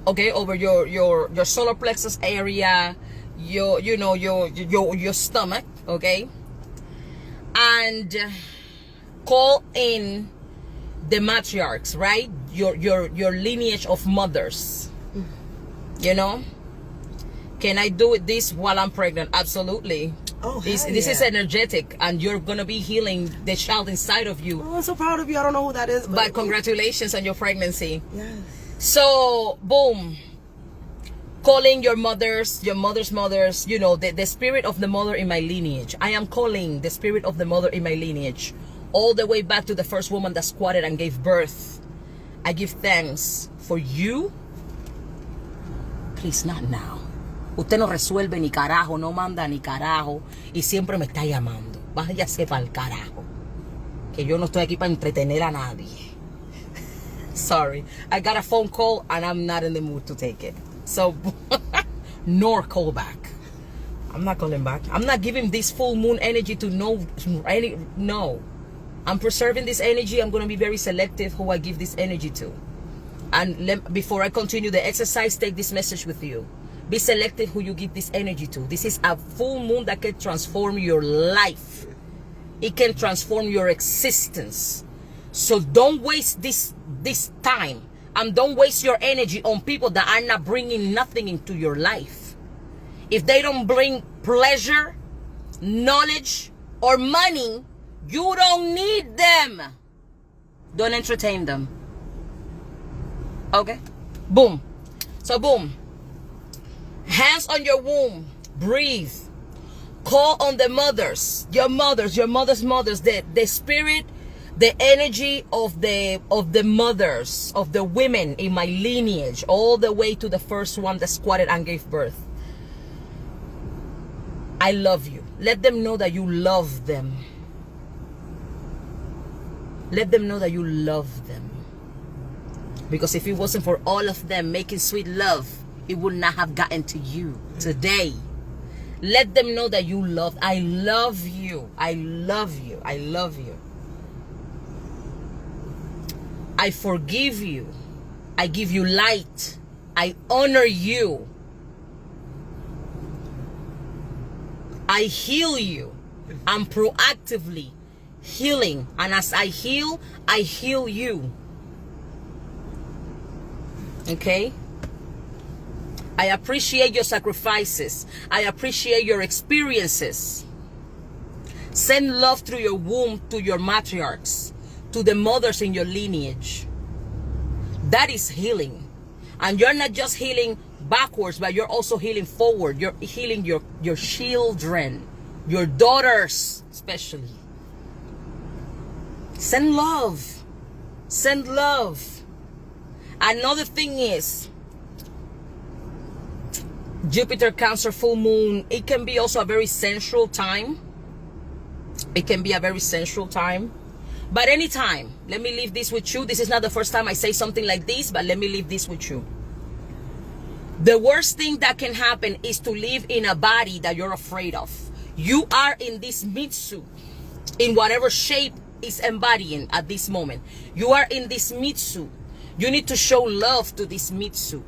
Okay, over your solar plexus area, your stomach. Okay, and call in the matriarchs, right? Your lineage of mothers. You know. Can I do this while I'm pregnant? Absolutely. Oh, this is energetic, and you're gonna be healing the child inside of you. Oh, I'm so proud of you. I don't know who that is, but congratulations on your pregnancy. Yes. So boom, calling your mother's mothers, you know, the spirit of the mother in my lineage. I am calling the spirit of the mother in my lineage all the way back to the first woman that squatted and gave birth. I give thanks for you. Please, not now. Usted no resuelve ni carajo, no manda ni carajo, y siempre me está llamando. Váyase pa'l carajo, que yo no estoy aquí para entretener a nadie. Sorry, I got a phone call and I'm not in the mood to take it. So, nor call back. I'm not calling back. I'm not giving this full moon energy to no. I'm preserving this energy. I'm going to be very selective who I give this energy to. And before I continue the exercise, take this message with you. Be selective who you give this energy to. This is a full moon that can transform your life. It can transform your existence. So don't waste this time. And don't waste your energy on people that are not bringing nothing into your life. If they don't bring pleasure, knowledge, or money, you don't need them. Don't entertain them. Okay? Boom. So boom. Hands on your womb. Breathe. Call on the mothers. Your mother's mothers. The spirit, the energy of the mothers, of the women in my lineage, all the way to the first one that squatted and gave birth. I love you. Let them know that you love them. Let them know that you love them. Because if it wasn't for all of them making sweet love, it would not have gotten to you today. Let them know that you love. I love you. I love you. I love you. I forgive you. I give you light. I honor you. I heal you. I'm proactively healing. And as I heal you. Okay? I appreciate your sacrifices. I appreciate your experiences. Send love through your womb to your matriarchs, to the mothers in your lineage. That is healing. And you're not just healing backwards, but you're also healing forward. You're healing your children, your daughters especially. Send love. Send love. Another thing is, Jupiter, Cancer, full moon, it can be also a very sensual time. It can be a very sensual time. But anytime, let me leave this with you. This is not the first time I say something like this, but let me leave this with you. The worst thing that can happen is to live in a body that you're afraid of. You are in this meat suit, in whatever shape is embodying at this moment. You are in this meat suit. You need to show love to this meat suit.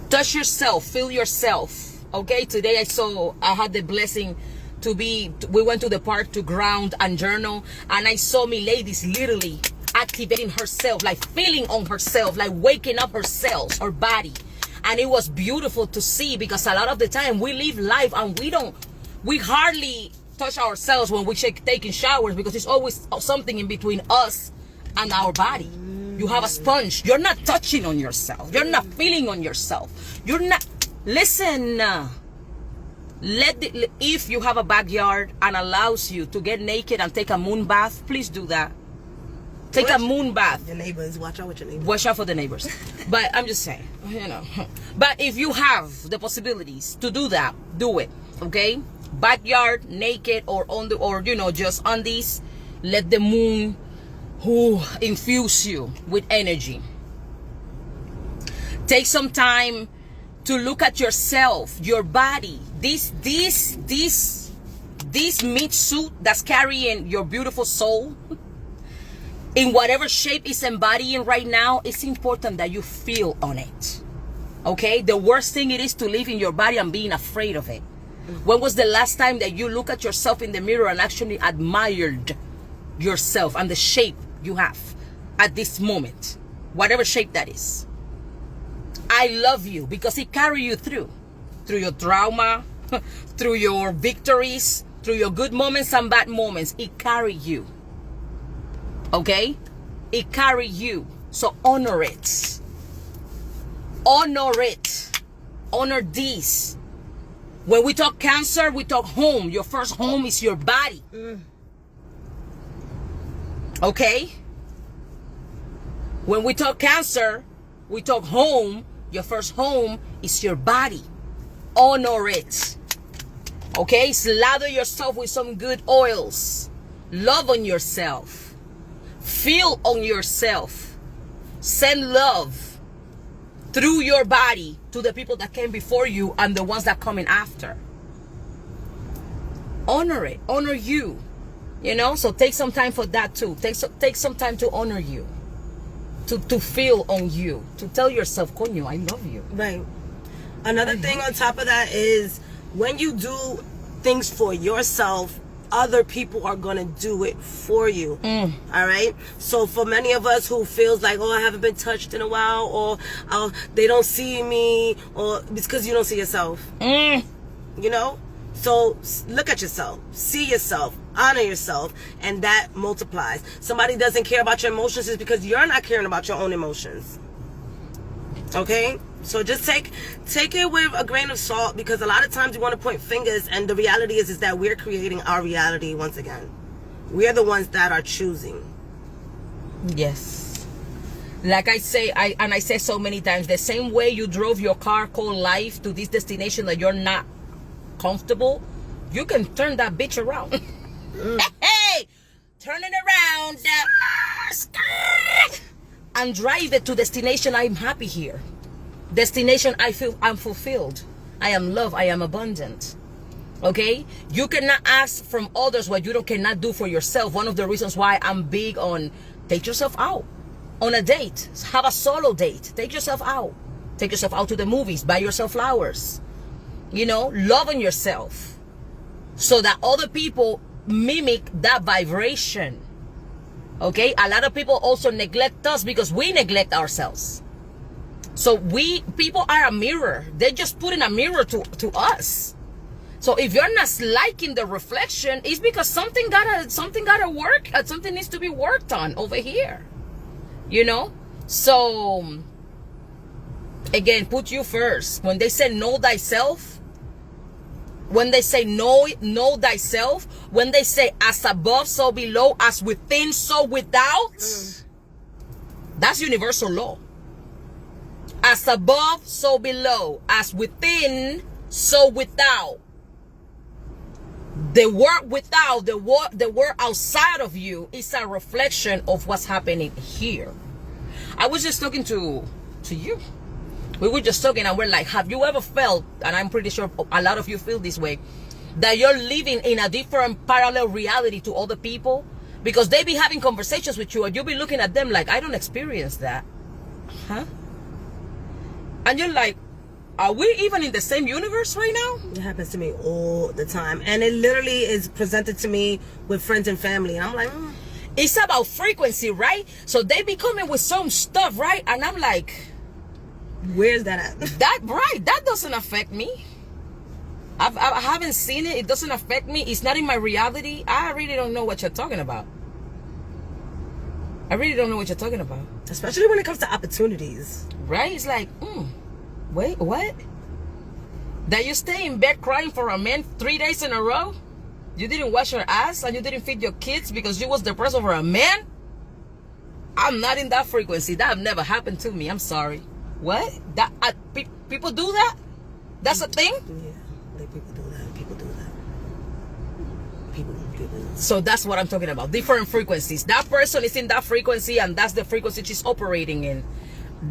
Touch yourself, feel yourself. Okay, today I had the blessing we went to the park to ground and journal, and I saw me ladies literally activating herself, like feeling on herself, like waking up her cells, her body. And it was beautiful to see, because a lot of the time we live life and we hardly touch ourselves when we're taking showers, because it's always something in between us and our body. You have a sponge. You're not touching on yourself. You're not feeling on yourself. You're not. Listen. If you have a backyard and allows you to get naked and take a moon bath, please do that. Take a moon bath. Your neighbors. Watch out with your neighbors. Watch out for the neighbors. But I'm just saying, you know. But if you have the possibilities to do that, do it. Okay? Backyard, naked, or just on these. Let the moon infuse you with energy. Take some time to look at yourself, your body. This meat suit that's carrying your beautiful soul, in whatever shape it's embodying right now, it's important that you feel on it. Okay? The worst thing it is to live in your body and being afraid of it. When was the last time that you look at yourself in the mirror and actually admired yourself and the shape you have at this moment, whatever shape that is? I love you because it carried you through your trauma, through your victories, through your good moments and bad moments. It carry you. Okay? It carry you. So honor it. Honor it. Honor these. When we talk Cancer, we talk home. Your first home is your body. Okay? When we talk Cancer, we talk home. Your first home is your body. Honor it. Okay? Slather yourself with some good oils. Love on yourself. Feel on yourself. Send love through your body to the people that came before you and the ones that coming after. Honor it. Honor you. You know? So take some time for that too. Take some time to honor you. To feel on you, to tell yourself, Coño, I love you. Right. Another thing on top of that is when you do things for yourself, other people are gonna do it for you. All right. So for many of us who feels like, oh, I haven't been touched in a while, or oh, they don't see me, or it's because you don't see yourself. You know. So look at yourself, see yourself, honor yourself, and that multiplies. Somebody doesn't care about your emotions is because you're not caring about your own emotions. Okay? So just take it with a grain of salt, because a lot of times you want to point fingers, and the reality is that we're creating our reality once again. We're the ones that are choosing. Yes. Like I say, I say so many times, the same way you drove your car called life to this destination that you're not comfortable, you can turn that bitch around. Hey, turn it around and drive it to destination. I'm happy here. Destination, I feel I'm fulfilled. I am loved. I am abundant. Okay? You cannot ask from others what you cannot do for yourself. One of the reasons why I'm big on take yourself out on a date. Have a solo date. Take yourself out. Take yourself out to the movies. Buy yourself flowers. You know, love on yourself so that other people mimic that vibration. Okay? A lot of people also neglect us because we neglect ourselves. So people are a mirror. They're just putting a mirror to us. So if you're not liking the reflection, it's because something gotta work. Something needs to be worked on over here. You know? So again, put you first. When they say know thyself, when they say know thyself, when they say as above, so below, as within, so without, that's universal law. As above, so below, as within, so without. The word without, the word outside of you is a reflection of what's happening here. I was just talking to you. We were just talking and we're like, have you ever felt, and I'm pretty sure a lot of you feel this way, that you're living in a different parallel reality to other people? Because they be having conversations with you and you'll be looking at them like, I don't experience that. Huh? And you're like, are we even in the same universe right now? It happens to me all the time. And it literally is presented to me with friends and family. And I'm like, It's about frequency, right? So they be coming with some stuff, right? And I'm like, where's that at? That doesn't affect me. I haven't seen it. It doesn't affect me. It's not in my reality. I really don't know what you're talking about. I really don't know what you're talking about. Especially when it comes to opportunities. Right? It's like, wait, what? That you stay in bed crying for a man 3 days in a row? You didn't wash your ass and you didn't feed your kids because you was depressed over a man? I'm not in that frequency. That have never happened to me. I'm sorry. What? That people do that? That's a thing? Yeah, like people do that. People do that. People do that. So that's what I'm talking about. Different frequencies. That person is in that frequency and that's the frequency she's operating in.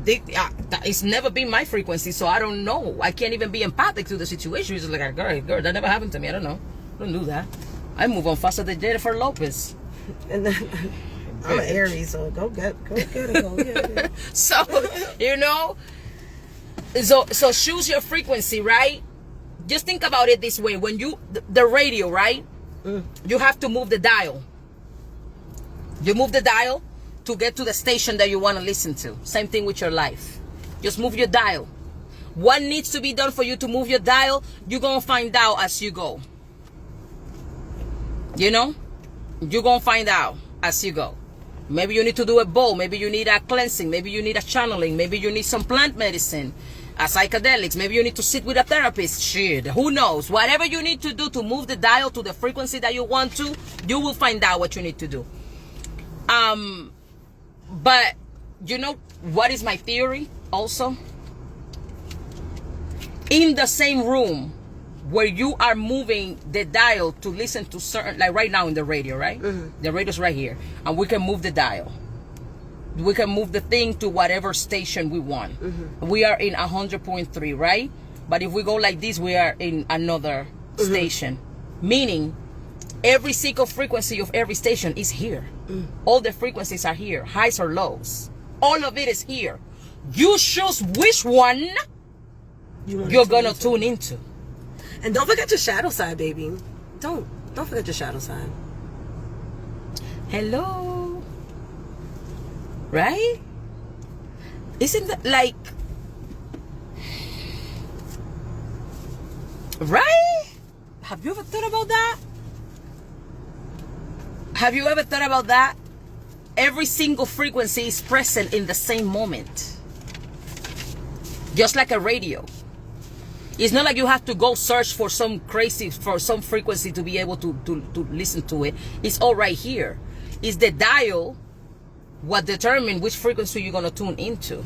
It's never been my frequency, so I don't know. I can't even be empathic to the situation. It's like, girl, that never happened to me. I don't know. I don't do that. I move on faster than Jennifer Lopez. And then, I'm an Aries, so go get it. So, you know, so choose your frequency, right? Just think about it this way. When the radio, right? You have to move the dial. You move the dial to get to the station that you want to listen to. Same thing with your life. Just move your dial. What needs to be done for you to move your dial, you're going to find out as you go. You know? You're going to find out as you go. Maybe you need to do a bowl. Maybe you need a cleansing. Maybe you need a channeling. Maybe you need some plant medicine, a psychedelics. Maybe you need to sit with a therapist. Shit, who knows? Whatever you need to do to move the dial to the frequency that you want to, you will find out what you need to do. But you know what is my theory also? In the same room where you are moving the dial to listen to certain, like right now in the radio, right? The radio's right here, and we can move the dial. We can move the thing to whatever station we want. We are in 100.3, right? But if we go like this, we are in another station, meaning every single frequency of every station is here. All the frequencies are here, highs or lows. All of it is here. You choose which one you're gonna tune into. And don't forget your shadow side, baby. Don't forget your shadow side. Hello. Right? Isn't that like... Right? Have you ever thought about that? Have you ever thought about that? Every single frequency is present in the same moment. Just like a radio. It's not like you have to go search for some frequency to be able to listen to it. It's all right here. It's the dial what determines which frequency you're going to tune into.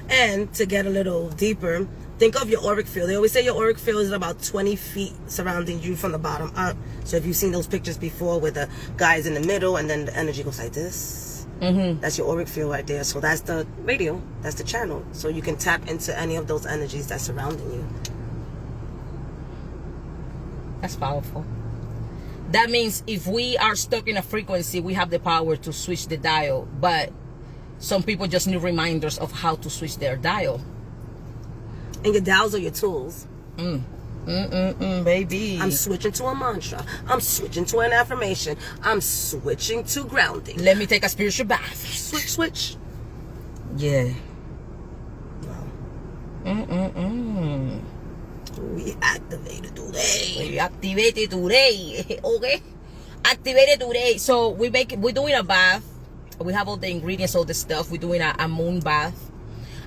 And to get a little deeper, think of your auric field. They always say your auric field is about 20 feet surrounding you from the bottom up. So if you've seen those pictures before where the guy's in the middle and then the energy goes like this, that's your auric field right there. So that's the radio. That's the channel. So you can tap into any of those energies that's surrounding you. That's powerful. That means if we are stuck in a frequency, we have the power to switch the dial. But some people just need reminders of how to switch their dial. And your dials are your tools. Baby. I'm switching to a mantra. I'm switching to an affirmation. I'm switching to grounding. Let me take a spiritual bath. Switch. Yeah. Wow. We activated today. We activated today. Okay. Activated today. So we're doing a bath. We have all the ingredients, all the stuff. We're doing a moon bath.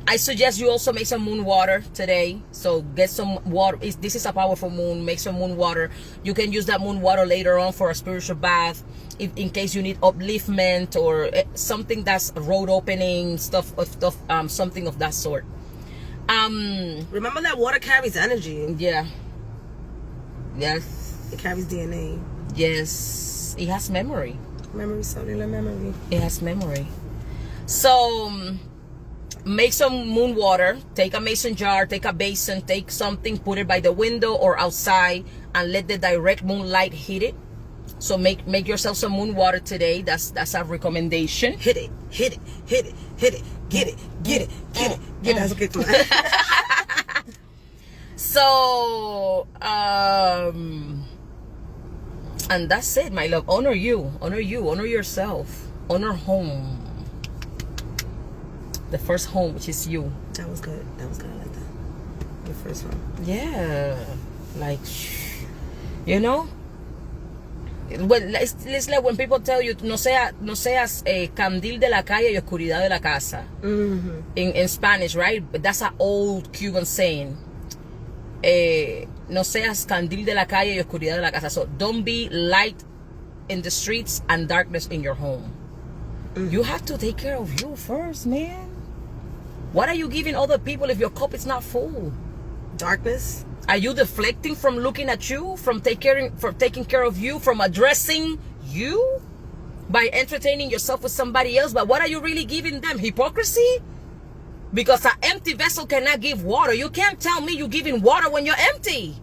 I suggest you also make some moon water today. So get some water. This is a powerful moon. Make some moon water. You can use that moon water later on for a spiritual bath, in case you need upliftment or something that's road opening stuff, something of that sort. Remember that water carries energy. Yeah. Yes. It carries DNA. Yes. It has memory. Memory, cellular memory. It has memory. So make some moon water. Take a mason jar, take a basin, take something, put it by the window or outside, and let the direct moonlight hit it. So make yourself some moon water today. That's a recommendation. Hit it. Get it. That's okay. So and that's it, my love. Honor you, honor yourself, honor home, the first home, which is you. That was good. I like that. The first one. Yeah, like, you know. Well, it's like when people tell you no seas candil de la calle y oscuridad de la casa. In Spanish, right? But that's an old Cuban saying. No seas candil de la calle y oscuridad de la casa. So don't be light in the streets and darkness in your home. You have to take care of you first, man. What are you giving other people if your cup is not full? Darkness. Are you deflecting from looking at you, from taking care of you, from addressing you by entertaining yourself with somebody else? But what are you really giving them? Hypocrisy? Because an empty vessel cannot give water. You can't tell me you're giving water when you're empty.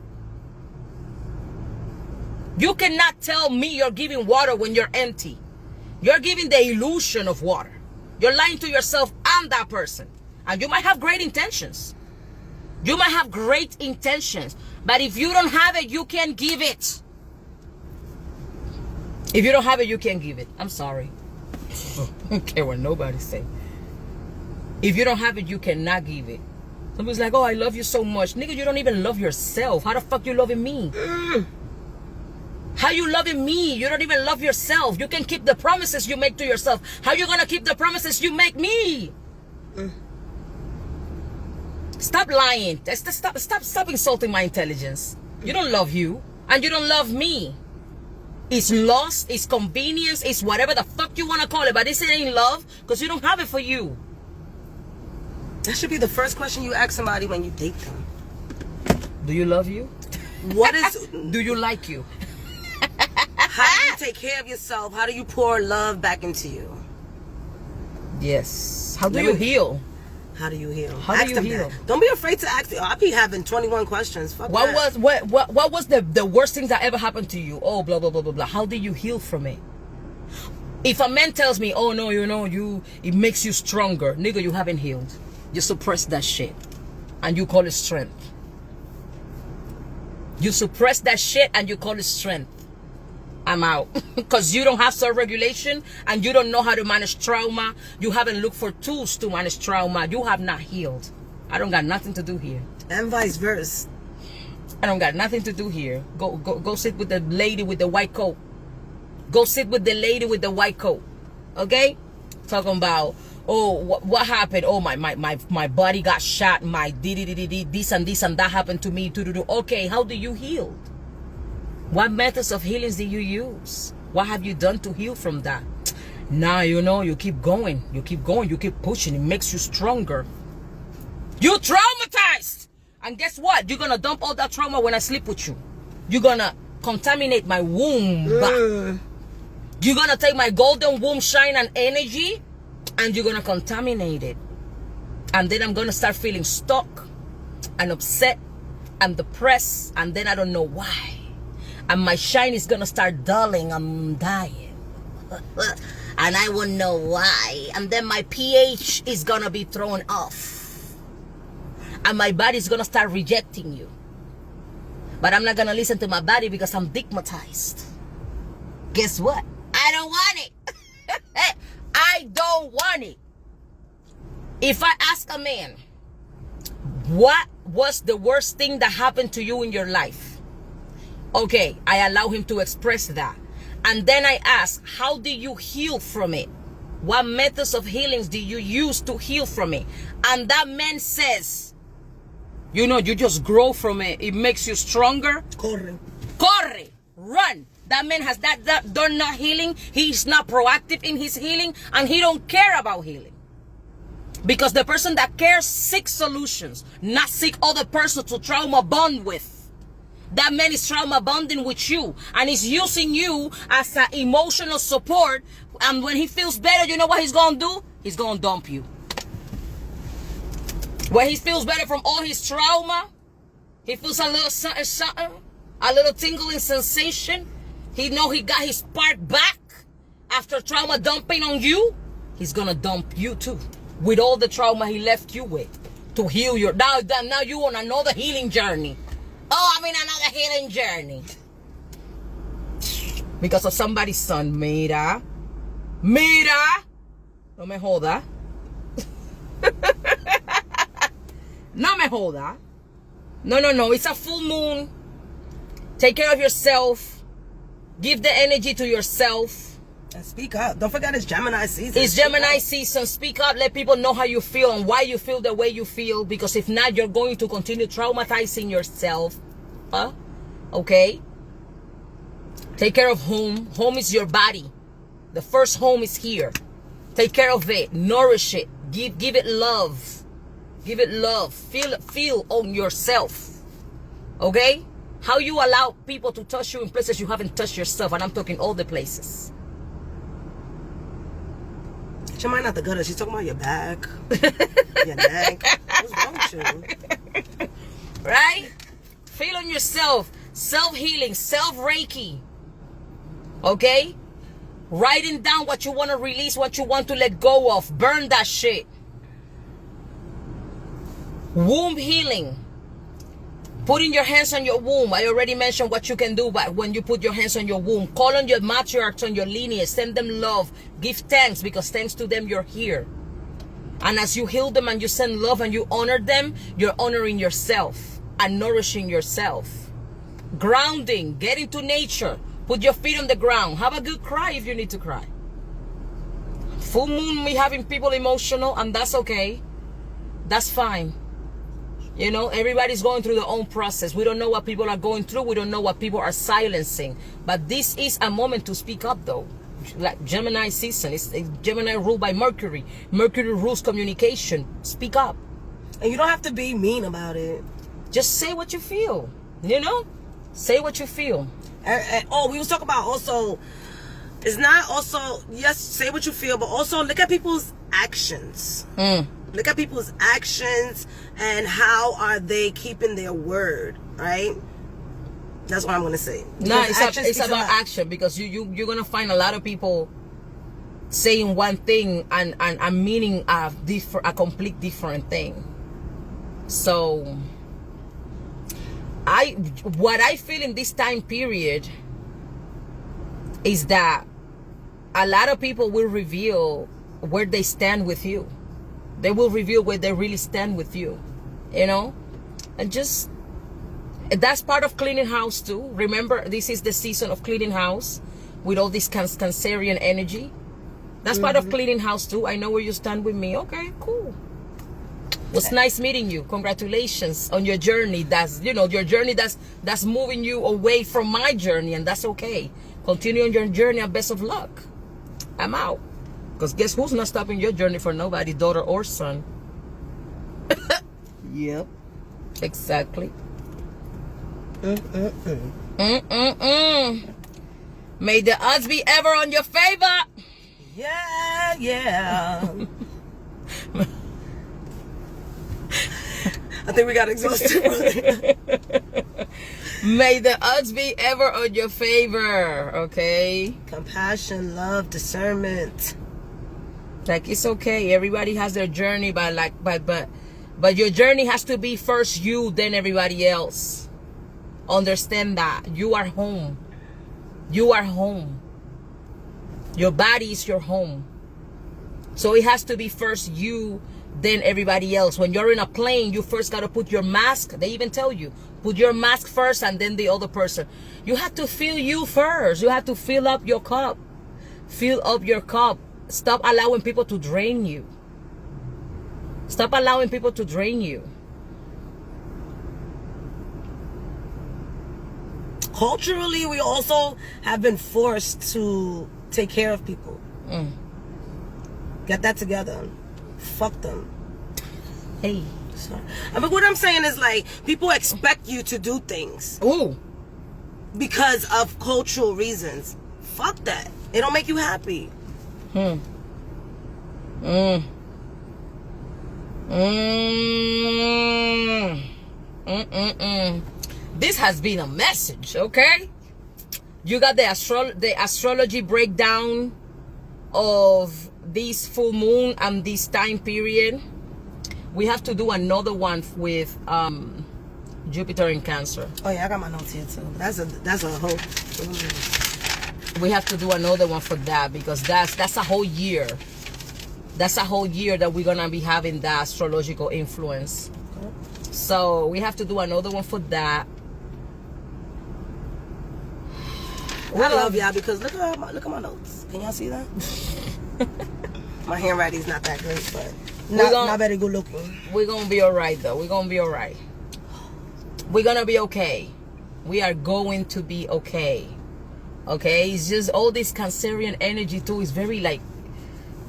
You cannot tell me you're giving water when you're empty. You're giving the illusion of water. You're lying to yourself and that person. And you might have great intentions. You might have great intentions, but if you don't have it, you can't give it. If you don't have it, you can't give it. I'm sorry. I don't care what nobody say. If you don't have it, you cannot give it. Somebody's like, oh, I love you so much. Nigga, you don't even love yourself. How the fuck you loving me? How you loving me? You don't even love yourself. You can keep the promises you make to yourself. How you gonna keep the promises you make me? Stop lying. Stop insulting my intelligence. You don't love you, and you don't love me. It's lust, it's convenience, it's whatever the fuck you wanna call it, but this ain't love, because you don't have it for you. That should be the first question you ask somebody when you date them. Do you love you? What is... Do you like you? How do you take care of yourself? How do you pour love back into you? Yes. How do you heal? How do you heal? How do you heal? That. Don't be afraid to ask. I be having 21 questions. Fuck what that. What was the worst thing that ever happened to you? Oh, blah blah blah blah blah. How did you heal from it? If a man tells me, oh no, you know, it makes you stronger, nigga, you haven't healed. You suppress that shit, and you call it strength. You suppress that shit and you call it strength. I'm out. Because you don't have self-regulation and you don't know how to manage trauma. You haven't looked for tools to manage trauma. You have not healed. I don't got nothing to do here. And vice versa. I don't got nothing to do here. Go sit with the lady with the white coat. Go sit with the lady with the white coat. Okay? Talking about, oh, what happened? Oh, my body got shot. My this and that happened to me. Okay, how do you heal? What methods of healings did you use? What have you done to heal from that? Now, you know, you keep going. You keep going. You keep pushing. It makes you stronger. You traumatized. And guess what? You're going to dump all that trauma when I sleep with you. You're going to contaminate my womb. You're going to take my golden womb shine and energy and you're going to contaminate it. And then I'm going to start feeling stuck and upset and depressed. And then I don't know why. And my shine is gonna start dulling. I'm dying. And I won't know why. And then my pH is gonna be thrown off. And my body's gonna start rejecting you. But I'm not gonna listen to my body because I'm stigmatized. Guess what? I don't want it. I don't want it. If I ask a man, what was the worst thing that happened to you in your life? Okay, I allow him to express that. And then I ask, how did you heal from it? What methods of healings did you use to heal from it? And that man says, you know, you just grow from it. It makes you stronger. Corre. Corre. Run. That man has done not healing. He's not proactive in his healing. And he don't care about healing. Because the person that cares seeks solutions. Not seek other person to trauma bond with. That man is trauma bonding with you and he's using you as an emotional support. And when he feels better, you know what he's going to do? He's going to dump you. When he feels better from all his trauma, he feels a little something, a little tingling sensation. He know he got his spark back after trauma dumping on you. He's going to dump you too with all the trauma he left you with to heal your... Now you on another healing journey. Oh, I'm in another healing journey. Because of somebody's son. Mira. No me joda. No me joda. No. It's a full moon. Take care of yourself. Give the energy to yourself. And speak up. Don't forget it's Gemini season. It's Gemini season. Speak up. Let people know how you feel and why you feel the way you feel. Because if not, you're going to continue traumatizing yourself. Okay? Take care of home. Home is your body. The first home is here. Take care of it. Nourish it. Give it love. Give it love. Feel on yourself. Okay? How you allow people to touch you in places you haven't touched yourself. And I'm talking all the places. Your mind not the gutter. She's talking about your back, your neck. What's wrong with you? Right? Feel on yourself. Self-healing. Self-reiki. Okay? Writing down what you want to release, what you want to let go of. Burn that shit. Womb healing. Putting your hands on your womb. I already mentioned what you can do when you put your hands on your womb. Call on your matriarchs, on your lineage. Send them love. Give thanks because thanks to them you're here. And as you heal them and you send love and you honor them, you're honoring yourself and nourishing yourself. Grounding, get into nature, put your feet on the ground, have a good cry if you need to cry. Full moon, we having people emotional, and that's okay. That's fine. You know, everybody's going through their own process. We don't know what people are going through. We don't know what people are silencing. But this is a moment to speak up, though. Like Gemini season, it's Gemini ruled by Mercury. Mercury rules communication. Speak up. And you don't have to be mean about it. Just say what you feel. You know, say what you feel. Oh, we was talking about also. It's not also, yes, say what you feel, but also look at people's actions. Look at people's actions and how are they keeping their word, right? That's what I'm going to say. No, it's about action, because you're going to find a lot of people saying one thing and meaning a complete different thing. So, what I feel in this time period is that a lot of people will reveal where they stand with you. They will reveal where they really stand with you, you know? And just, that's part of cleaning house too. Remember, this is the season of cleaning house with all this Cancerian energy. That's part of cleaning house too. I know where you stand with me. Okay, cool. It was nice meeting you. Congratulations on your journey. That's, you know, your journey that's moving you away from my journey, and that's okay. Continue on your journey, and best of luck. I'm out. Because guess who's not stopping your journey for nobody, daughter or son? Yep. Exactly. May the odds be ever on your favor. Yeah, yeah. I think we got exhausted. May the odds be ever on your favor, okay? Compassion, love, discernment. Like, it's okay. Everybody has their journey, but your journey has to be first you, then everybody else. Understand that. You are home. You are home. Your body is your home. So it has to be first you, then everybody else. When you're in a plane, you first got to put your mask. They even tell you, put your mask first and then the other person. You have to fill you first. You have to fill up your cup. Fill up your cup. Stop allowing people to drain you. Stop allowing people to drain you. Culturally, we also have been forced to take care of people. Get that together. Fuck them. Hey. Sorry. But what I'm saying is, like, people expect you to do things. Ooh. Because of cultural reasons. Fuck that. It don't make you happy. This has been a message, okay? You got the astrology breakdown of this full moon and this time period. We have to do another one with Jupiter in Cancer. Oh yeah, I got my notes here too. That's a whole. We have to do another one for that, because that's a whole year. That's a whole year that we're gonna be having that astrological influence. Okay. So we have to do another one for that. I love y'all because look at my notes. Can y'all see that? My handwriting's not that great, but not very good looking. We're gonna be alright though. We're gonna be alright. We're gonna be okay. We are going to be okay. Okay, it's just all this Cancerian energy too is very like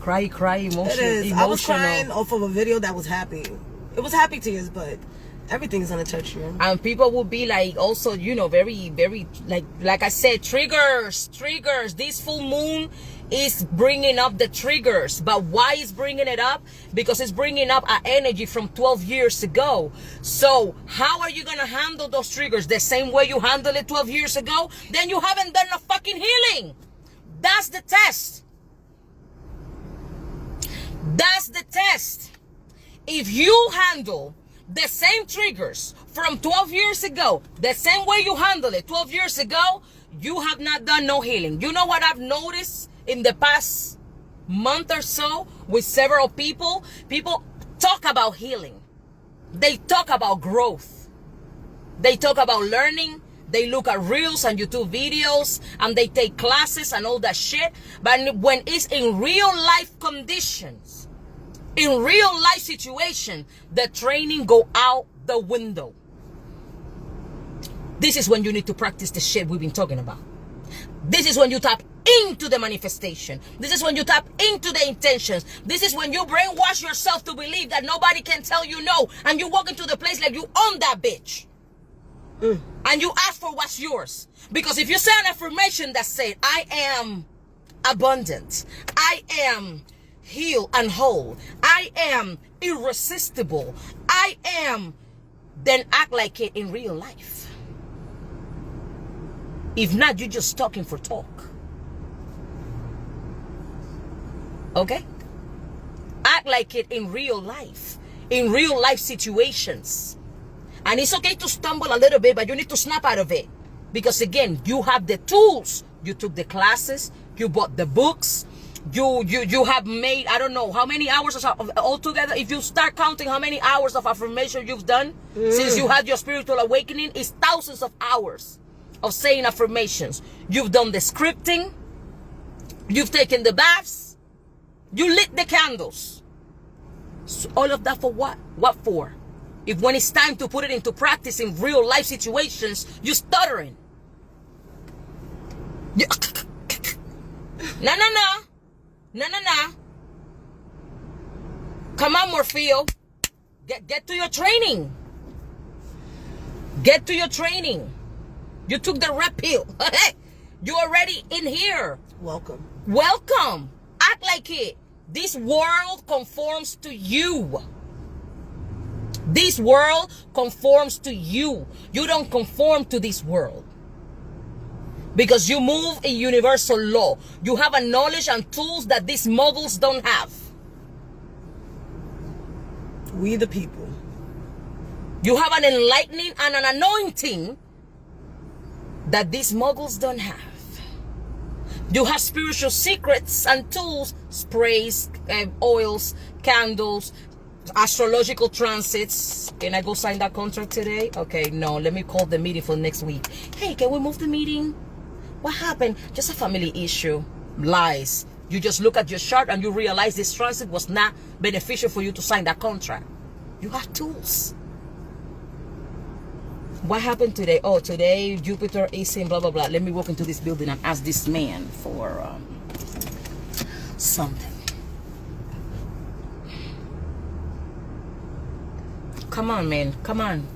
cry emotional. It is. I was crying off of a video that was happy. It was happy tears, but everything is gonna touch you. And people will be like, also, you know, very like I said, triggers. This full moon is bringing up the triggers. But why is bringing it up? Because it's bringing up an energy from 12 years ago. So how are you gonna handle those triggers? The same way you handled it 12 years ago? Then you haven't done a fucking healing. That's the test. That's the test. If you handle the same triggers from 12 years ago, the same way you handled it 12 years ago, you have not done no healing. You know what I've noticed in the past month or so with several people, people talk about healing. They talk about growth. They talk about learning. They look at reels and YouTube videos and they take classes and all that shit. But when it's in real life conditions, in real life situation, the training go out the window. This is when you need to practice the shit we've been talking about. This is when you tap into the manifestation. This is when you tap into the intentions. This is when you brainwash yourself to believe that nobody can tell you no. And you walk into the place like you own that bitch. And you ask for what's yours. Because if you say an affirmation that says, I am abundant, I am healed and whole, I am irresistible, I am, then act like it in real life. If not, you're just talking for talk. Okay? Act like it in real life situations. And it's okay to stumble a little bit, but you need to snap out of it. Because again, you have the tools. You took the classes, you bought the books, you have made, I don't know, how many hours altogether. If you start counting how many hours of affirmation you've done since you had your spiritual awakening, it's thousands of hours of saying affirmations. You've done the scripting, you've taken the baths, you lit the candles. So all of that for what? What for? If when it's time to put it into practice in real life situations, you're stuttering. No. Come on, Morfeo. Get to your training. Get to your training. You took the red pill. You're already in here. Welcome. Welcome. Act like it. This world conforms to you. This world conforms to you. You don't conform to this world. Because you move in universal law. You have a knowledge and tools that these muggles don't have. We the people. You have an enlightening and an anointing that these muggles don't have. You have spiritual secrets and tools, sprays, oils, candles, astrological transits. Can I go sign that contract today? Okay, no, let me call the meeting for next week. Hey, can we move the meeting? What happened? Just a family issue. Lies. You just look at your chart and you realize this transit was not beneficial for you to sign that contract. You have tools. What happened today? Oh, today Jupiter is in blah blah blah. Let me walk into this building and ask this man for something. Come on, man. Come on.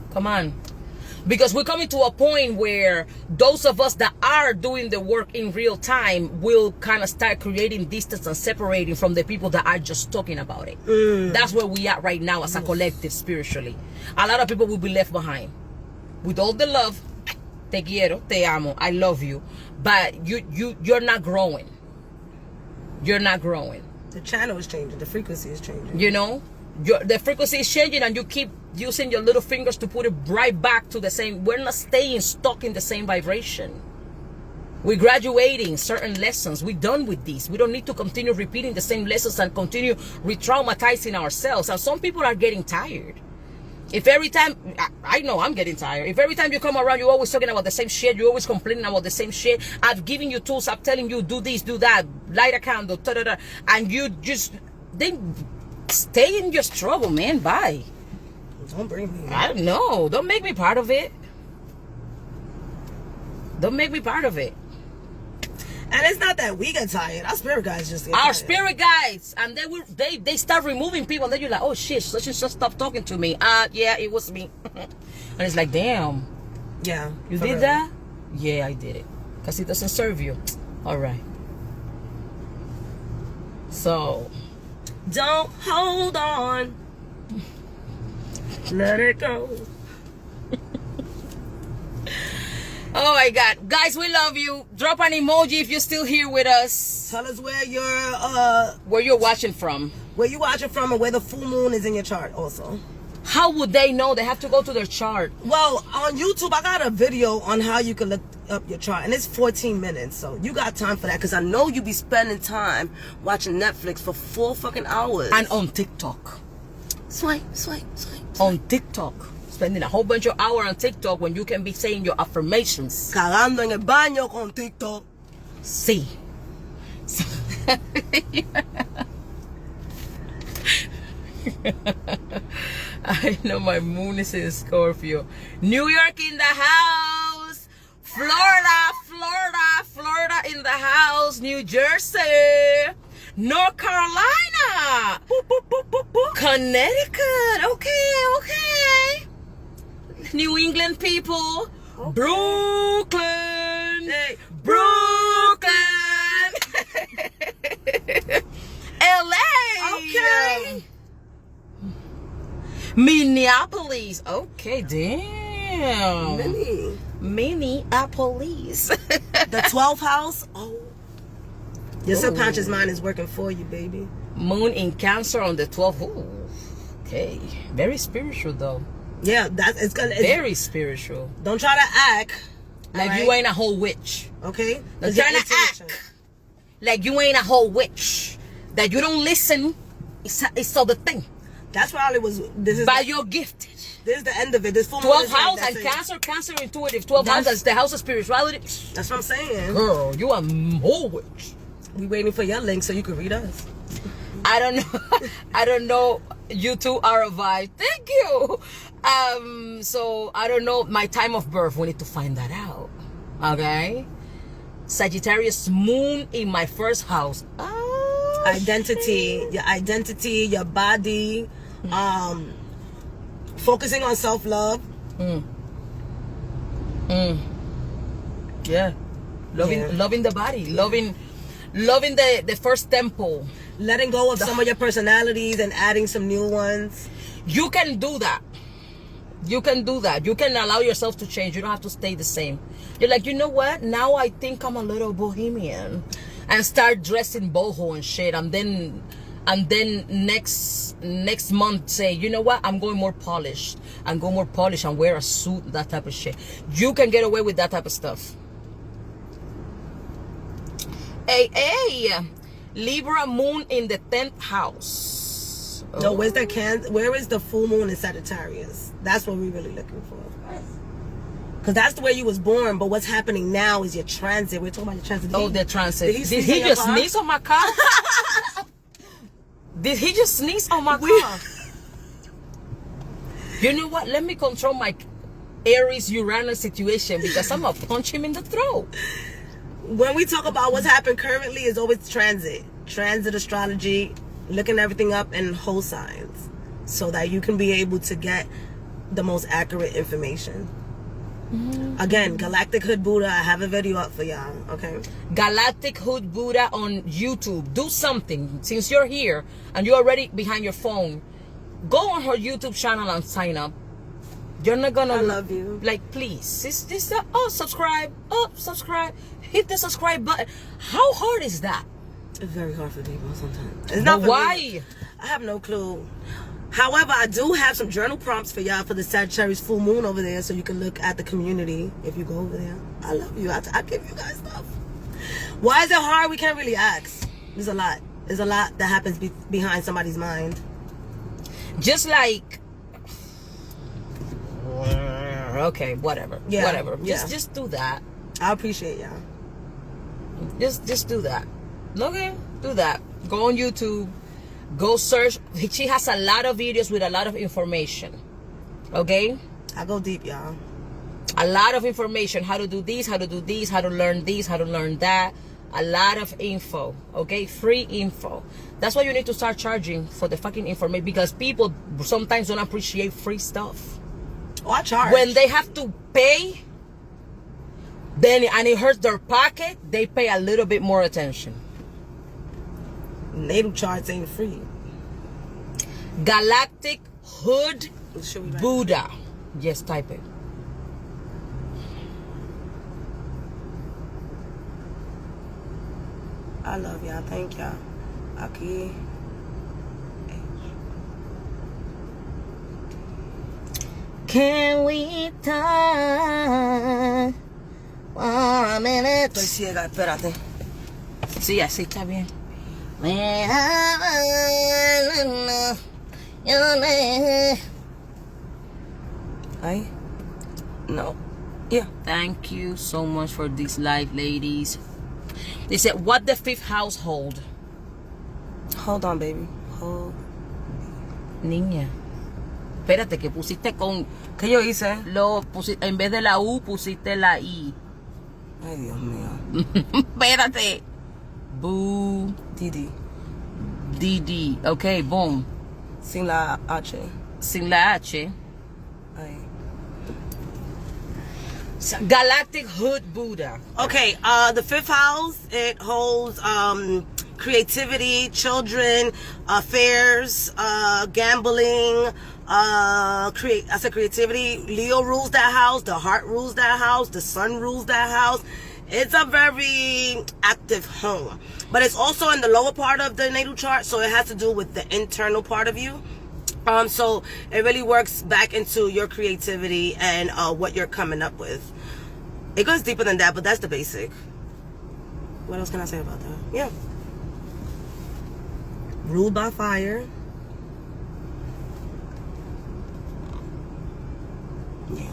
Because we're coming to a point where those of us that are doing the work in real time will kind of start creating distance and separating from the people that are just talking about it. That's where we are right now as a collective spiritually. A lot of people will be left behind. With all the love, te quiero, te amo, I love you. But you're not growing. You're not growing. The channel is changing. The frequency is changing. You know? The frequency is changing and you keep using your little fingers to put it right back to the same. We're not staying stuck in the same vibration. We're graduating certain lessons. We're done with these. We don't need to continue repeating the same lessons and continue re-traumatizing ourselves. And some people are getting tired. If every time, I know I'm getting tired. If every time you come around, you're always talking about the same shit, you're always complaining about the same shit. I've given you tools, I'm telling you, do this, do that, light a candle, da-da-da, and you just, then stay in your struggle, man. Bye. Don't bring me. I don't know. Don't make me part of it. Don't make me part of it. And it's not that we get tired. Our spirit guides just get Our tired. spirit guides, and they start removing people. And then you're like, oh shit, so she just stop talking to me. Yeah, it was me. And it's like, damn. Yeah. You did real. that? Yeah, I did it. Because it doesn't serve you. All right. So. Don't hold on. Let it go. Oh my God. Guys, we love you. Drop an emoji if you're still here with us. Tell us where you're watching from. Where you watching from and where the full moon is in your chart also. How would they know? They have to go to their chart. Well, on YouTube, I got a video on how you can look up your chart, and it's 14 minutes, so you got time for that, because I know you be spending time watching Netflix for 4 fucking hours. And on TikTok. Swipe, swipe, swipe. On TikTok. Spending a whole bunch of hours on TikTok when you can be saying your affirmations. Cagando en el baño con TikTok. Sí. I know my moon is in Scorpio. New York in the house. Florida, Florida, Florida in the house. New Jersey. North Carolina. Boop, boop, boop, boop, boop. Connecticut. Okay, okay. New England people. Okay. Brooklyn. Hey. Brooklyn. LA. Okay. Minneapolis. Okay, damn. Minneapolis. The 12th house. Oh. Your subconscious mind is working for you, baby. Moon in Cancer on the 12th. Ooh. Okay. Very spiritual, though. Yeah, it's very spiritual. Don't try to act like you ain't a whole witch. Okay? Don't try to act like you ain't a whole witch. That you don't listen. It's all the thing. That's why it was. This is. But you're gifted. This is the end of it. This 12th house and Cancer intuitive. 12th house is the house of spirituality. That's what I'm saying. Girl, you are a whole witch. We waiting for your link so you can read us. I don't know. I don't know. You two are a vibe. Thank you. So I don't know my time of birth. We need to find that out. Okay. Sagittarius Moon in my first house. Oh, identity, shit. Your identity, your body, focusing on self-love. Yeah. Loving the body, loving the first temple. Letting go of some of your personalities and adding some new ones. You can do that. You can do that. You can allow yourself to change. You don't have to stay the same. You're like, you know what? Now I think I'm a little bohemian, and start dressing boho and shit. And then next month say, you know what? I'm going more polished. And go more polished and wear a suit, that type of shit. You can get away with that type of stuff. Hey, Libra Moon in the 10th house. No, where's the where is the full moon in Sagittarius? That's what we're really looking for. Because that's the way you was born, but what's happening now is your transit. We're talking about your transit. Oh, the transit. Did he just sneeze on my car? Did he just sneeze on my car? You know what? Let me control my Aries Uranus situation, because I'm going to punch him in the throat. When we talk about what's happened currently, is always transit. Transit astrology, looking everything up in whole signs, so that you can be able to get the most accurate information. Again, Galactic Hood Buddha, I have a video up for y'all, okay? Galactic Hood Buddha on YouTube. Do something. Since you're here and you're already behind your phone, go on her YouTube channel and sign up. You're not gonna... I love you. Like, please. Subscribe. Subscribe. Hit the subscribe button. How hard is that? It's very hard for people sometimes. It's not for why? Me. I have no clue. However, I do have some journal prompts for y'all for the Sagittarius full moon over there, so you can look at the community if you go over there. I love you. I give you guys stuff. Why is it hard? We can't really ask. There's a lot. There's a lot that happens behind somebody's mind. Just like... Okay, whatever. Yeah, whatever. Yeah. Just do that. I appreciate y'all. Just do that. Okay, do that. Go on YouTube. Go search. She has a lot of videos with a lot of information. Okay? I go deep, y'all. A lot of information. How to do this, how to do this, how to learn this, how to learn that. A lot of info. Okay? Free info. That's why you need to start charging for the fucking information, because people sometimes don't appreciate free stuff. Oh, I charge. When they have to pay, then and it hurts their pocket, they pay a little bit more attention. Natal charts ain't free. Galactic Hood Buddha. Just type it. I love y'all. Thank y'all. Aquí. Can we talk for a minute? Estoy ciega, espérate. Sí, así está bien. Ahí. No. Yeah. Thank you so much for this live, ladies. They said, what the fifth household? Hold on, baby. Hold. Niña. Espérate, que pusiste con... ¿Qué yo hice? En vez de la U, pusiste la I. Ay, Dios mío. Espérate. Boo. Didi. DD. Ok, boom. Sin la H. Sin la H. Ahí. Galactic Hood Buddha. Okay, the fifth house, it holds creativity, children, affairs, gambling, creativity. Leo rules that house, the heart rules that house, the sun rules that house. It's a very active home. But it's also in the lower part of the natal chart, so it has to do with the internal part of you. So it really works back into your creativity and what you're coming up with. It goes deeper than that, but that's the basic. What else can I say about that? Yeah. Ruled by fire. Yeah.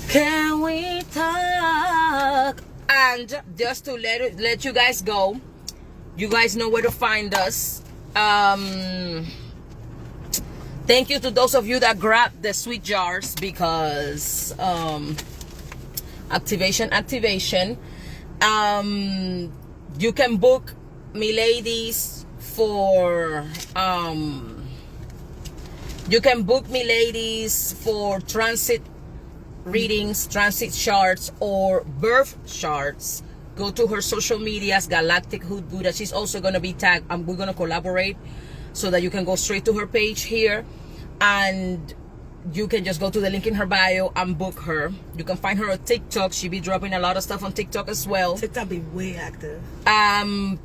Can we talk? And just to let you guys go, you guys know where to find us. Thank you to those of you that grabbed the sweet jars, because activation. You can book me, ladies, for transit readings, transit charts, or birth charts. Go to her social medias, Galactic Hood Buddha. She's also going to be tagged, and we're going to collaborate so that you can go straight to her page here, and you can just go to the link in her bio and book her. You can find her on TikTok. She be dropping a lot of stuff on TikTok as well. TikTok be way active.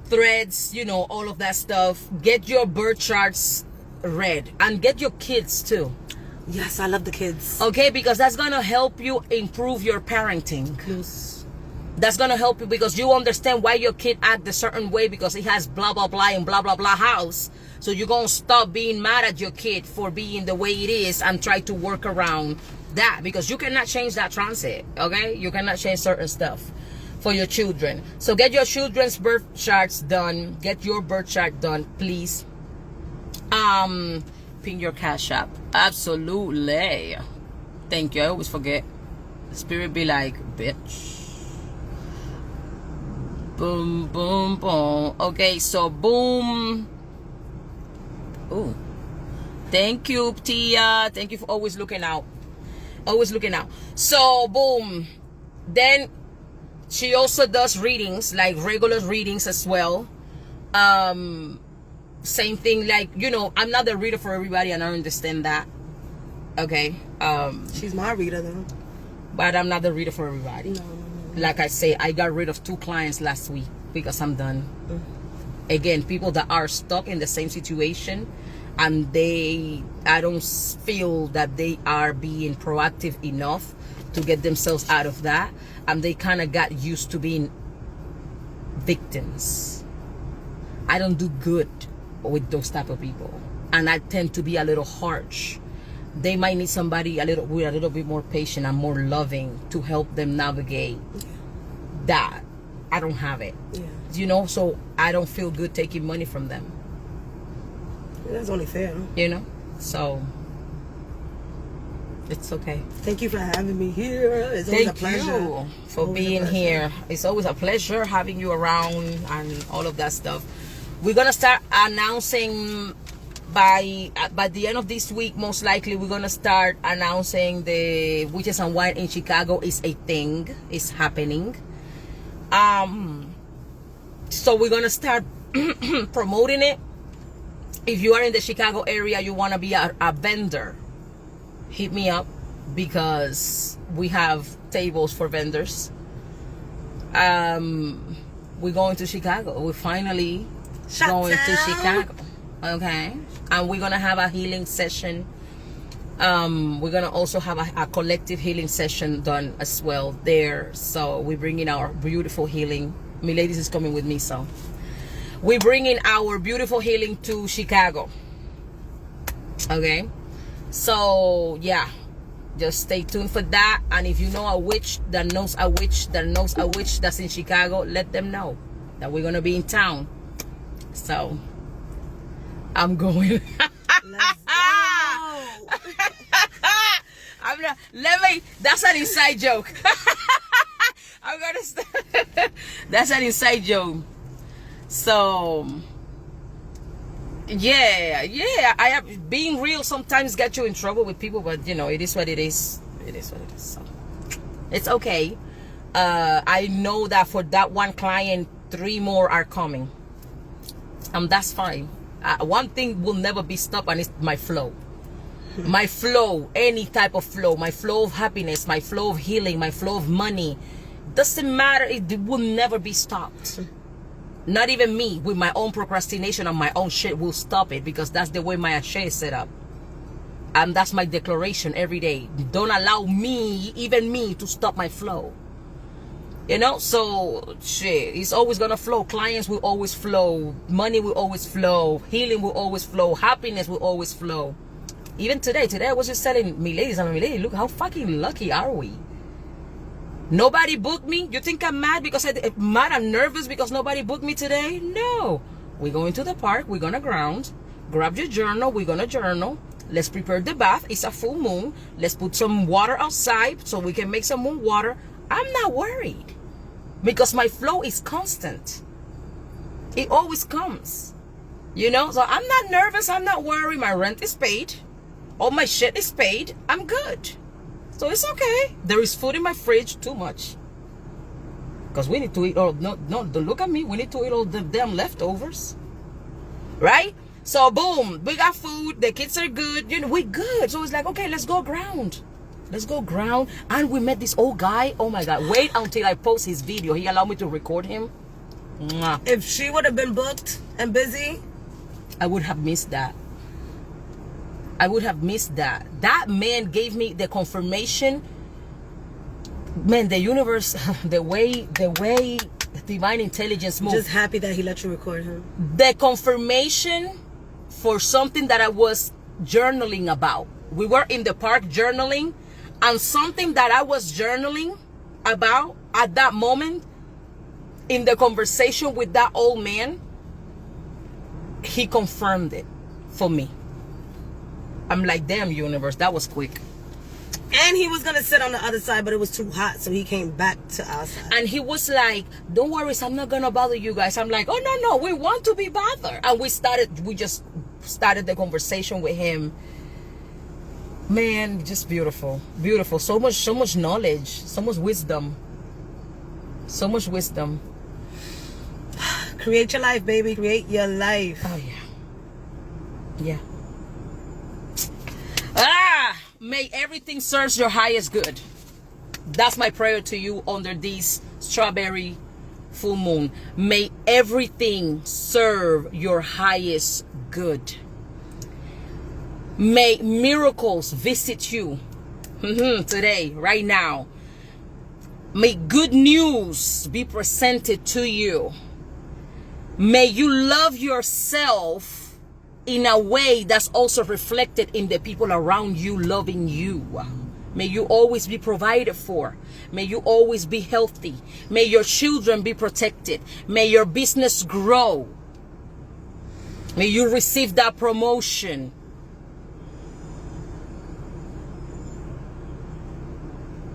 Threads, you know, all of that stuff. Get your birth charts read, and get your kids too. Yes, I love the kids. Okay, because that's gonna help you improve your parenting. Yes. That's gonna help you, because you understand why your kid act a certain way, because he has blah blah blah and blah blah blah house. So you're gonna stop being mad at your kid for being the way it is and try to work around that, because you cannot change that transit. Okay, you cannot change certain stuff for your children. So get your children's birth charts done. Get your birth chart done, please. Pin your cash app. Absolutely. Thank you. I always forget. Spirit be like, bitch. Boom, boom, boom. Okay, so boom. Oh, thank you, Tia. Thank you for always looking out. Always looking out. So boom. Then she also does readings, like regular readings as well. Same thing, like, you know, I'm not the reader for everybody, and I understand that. Okay. She's my reader though. But I'm not the reader for everybody. No. Like I say, I got rid of 2 clients last week because I'm done. Again, people that are stuck in the same situation, and I don't feel that they are being proactive enough to get themselves out of that, and they kind of got used to being victims. I don't do good with those type of people, and I tend to be a little harsh. They might need somebody with a little bit more patient and more loving to help them navigate that. I don't have it. Yeah. You know, so I don't feel good taking money from them. That's only fair. You know, so it's okay. Thank you for having me here. It's always a pleasure. Thank you for being here. It's always a pleasure having you around and all of that stuff. We're gonna start announcing by the end of this week. Most likely, we're gonna start announcing the Witches and Wine in Chicago is a thing. It's happening. So we're gonna start promoting it. If you are in the Chicago area, you want to be a vendor, hit me up, because we have tables for vendors. we're going to Chicago. We're finally going to Chicago. Okay. And we're gonna have a healing session. We're gonna also have a collective healing session done as well there. So we're bringing our beautiful healing. My ladies is coming with me, so we're bringing our beautiful healing to Chicago. Okay. So yeah, just stay tuned for that. And if you know a witch that knows a witch that knows a witch that's in Chicago, let them know that we're gonna be in town. So I'm going. Let's go. I'm not, that's an inside joke. I'm gonna that's an inside joke. So yeah, I have, being real sometimes get you in trouble with people, but you know, it is what it is. It is what it is. So it's okay. I know that for that one client, 3 more are coming. That's fine. One thing will never be stopped, and it's my flow. My flow, any type of flow, my flow of happiness, my flow of healing, my flow of money. Doesn't matter, it will never be stopped. Not even me, with my own procrastination and my own shit, will stop it, because that's the way my ashe is set up. And that's my declaration every day. Don't allow me, even me, to stop my flow. You know, so shit, it's always gonna flow. Clients will always flow. Money will always flow. Healing will always flow. Happiness will always flow. Even today I was just telling me ladies, I'm like, lady, look how fucking lucky are we? Nobody booked me. You think I'm mad because I'm nervous because nobody booked me today? No. We're going to the park. We're gonna ground. Grab your journal. We're gonna journal. Let's prepare the bath. It's a full moon. Let's put some water outside so we can make some moon water. I'm not worried because my flow is constant. It always comes, you know. So I'm not nervous. I'm not worried. My rent is paid. All my shit is paid. I'm good. So it's okay. There is food in my fridge, too much, because we need to eat all. No, look at me. We need to eat all the damn leftovers, right? So boom, we got food. The kids are good. You know, we're good. So it's like, okay, let's go ground. Let's go ground. And we met this old guy. Oh my God. Wait until I post his video. He allowed me to record him. Mwah. If she would have been booked and busy, I would have missed that. I would have missed that. That man gave me the confirmation. Man, the universe, the way divine intelligence moves. Just happy that he let you record him. The confirmation for something that I was journaling about. We were in the park journaling, and something that I was journaling about at that moment, in the conversation with that old man, he confirmed it for me. I'm like, damn, universe, that was quick. And he was going to sit on the other side, but it was too hot, so he came back to our side. And he was like, don't worry, I'm not going to bother you guys. I'm like, oh, no, we want to be bothered. And we just started the conversation with him. Man, just beautiful. Beautiful. So much knowledge. So much wisdom. So much wisdom. Create your life, baby. Create your life. Oh, yeah. May everything serve your highest good. That's my prayer to you under this strawberry full moon. May everything serve your highest good. May miracles visit you today, right now. May good news be presented to you. May you love yourself in a way that's also reflected in the people around you loving you. May you always be provided for. May you always be healthy. May your children be protected. May your business grow. May you receive that promotion.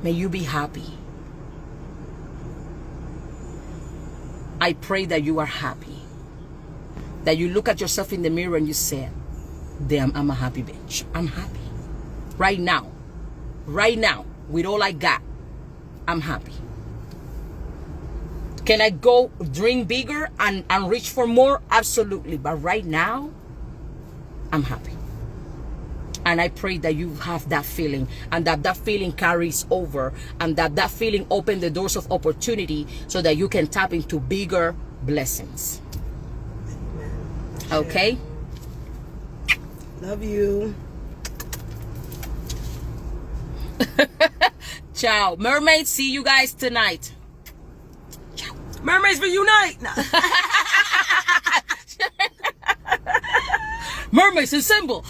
May you be happy. I pray that you are happy. That you look at yourself in the mirror and you say, damn, I'm a happy bitch. I'm happy. Right now, with all I got, I'm happy. Can I go dream bigger and reach for more? Absolutely. But right now, I'm happy. And I pray that you have that feeling, and that feeling carries over, and that feeling opens the doors of opportunity so that you can tap into bigger blessings. Okay? Love you. Ciao. Mermaids, see you guys tonight. Ciao. Mermaids reunite. Mermaids assemble.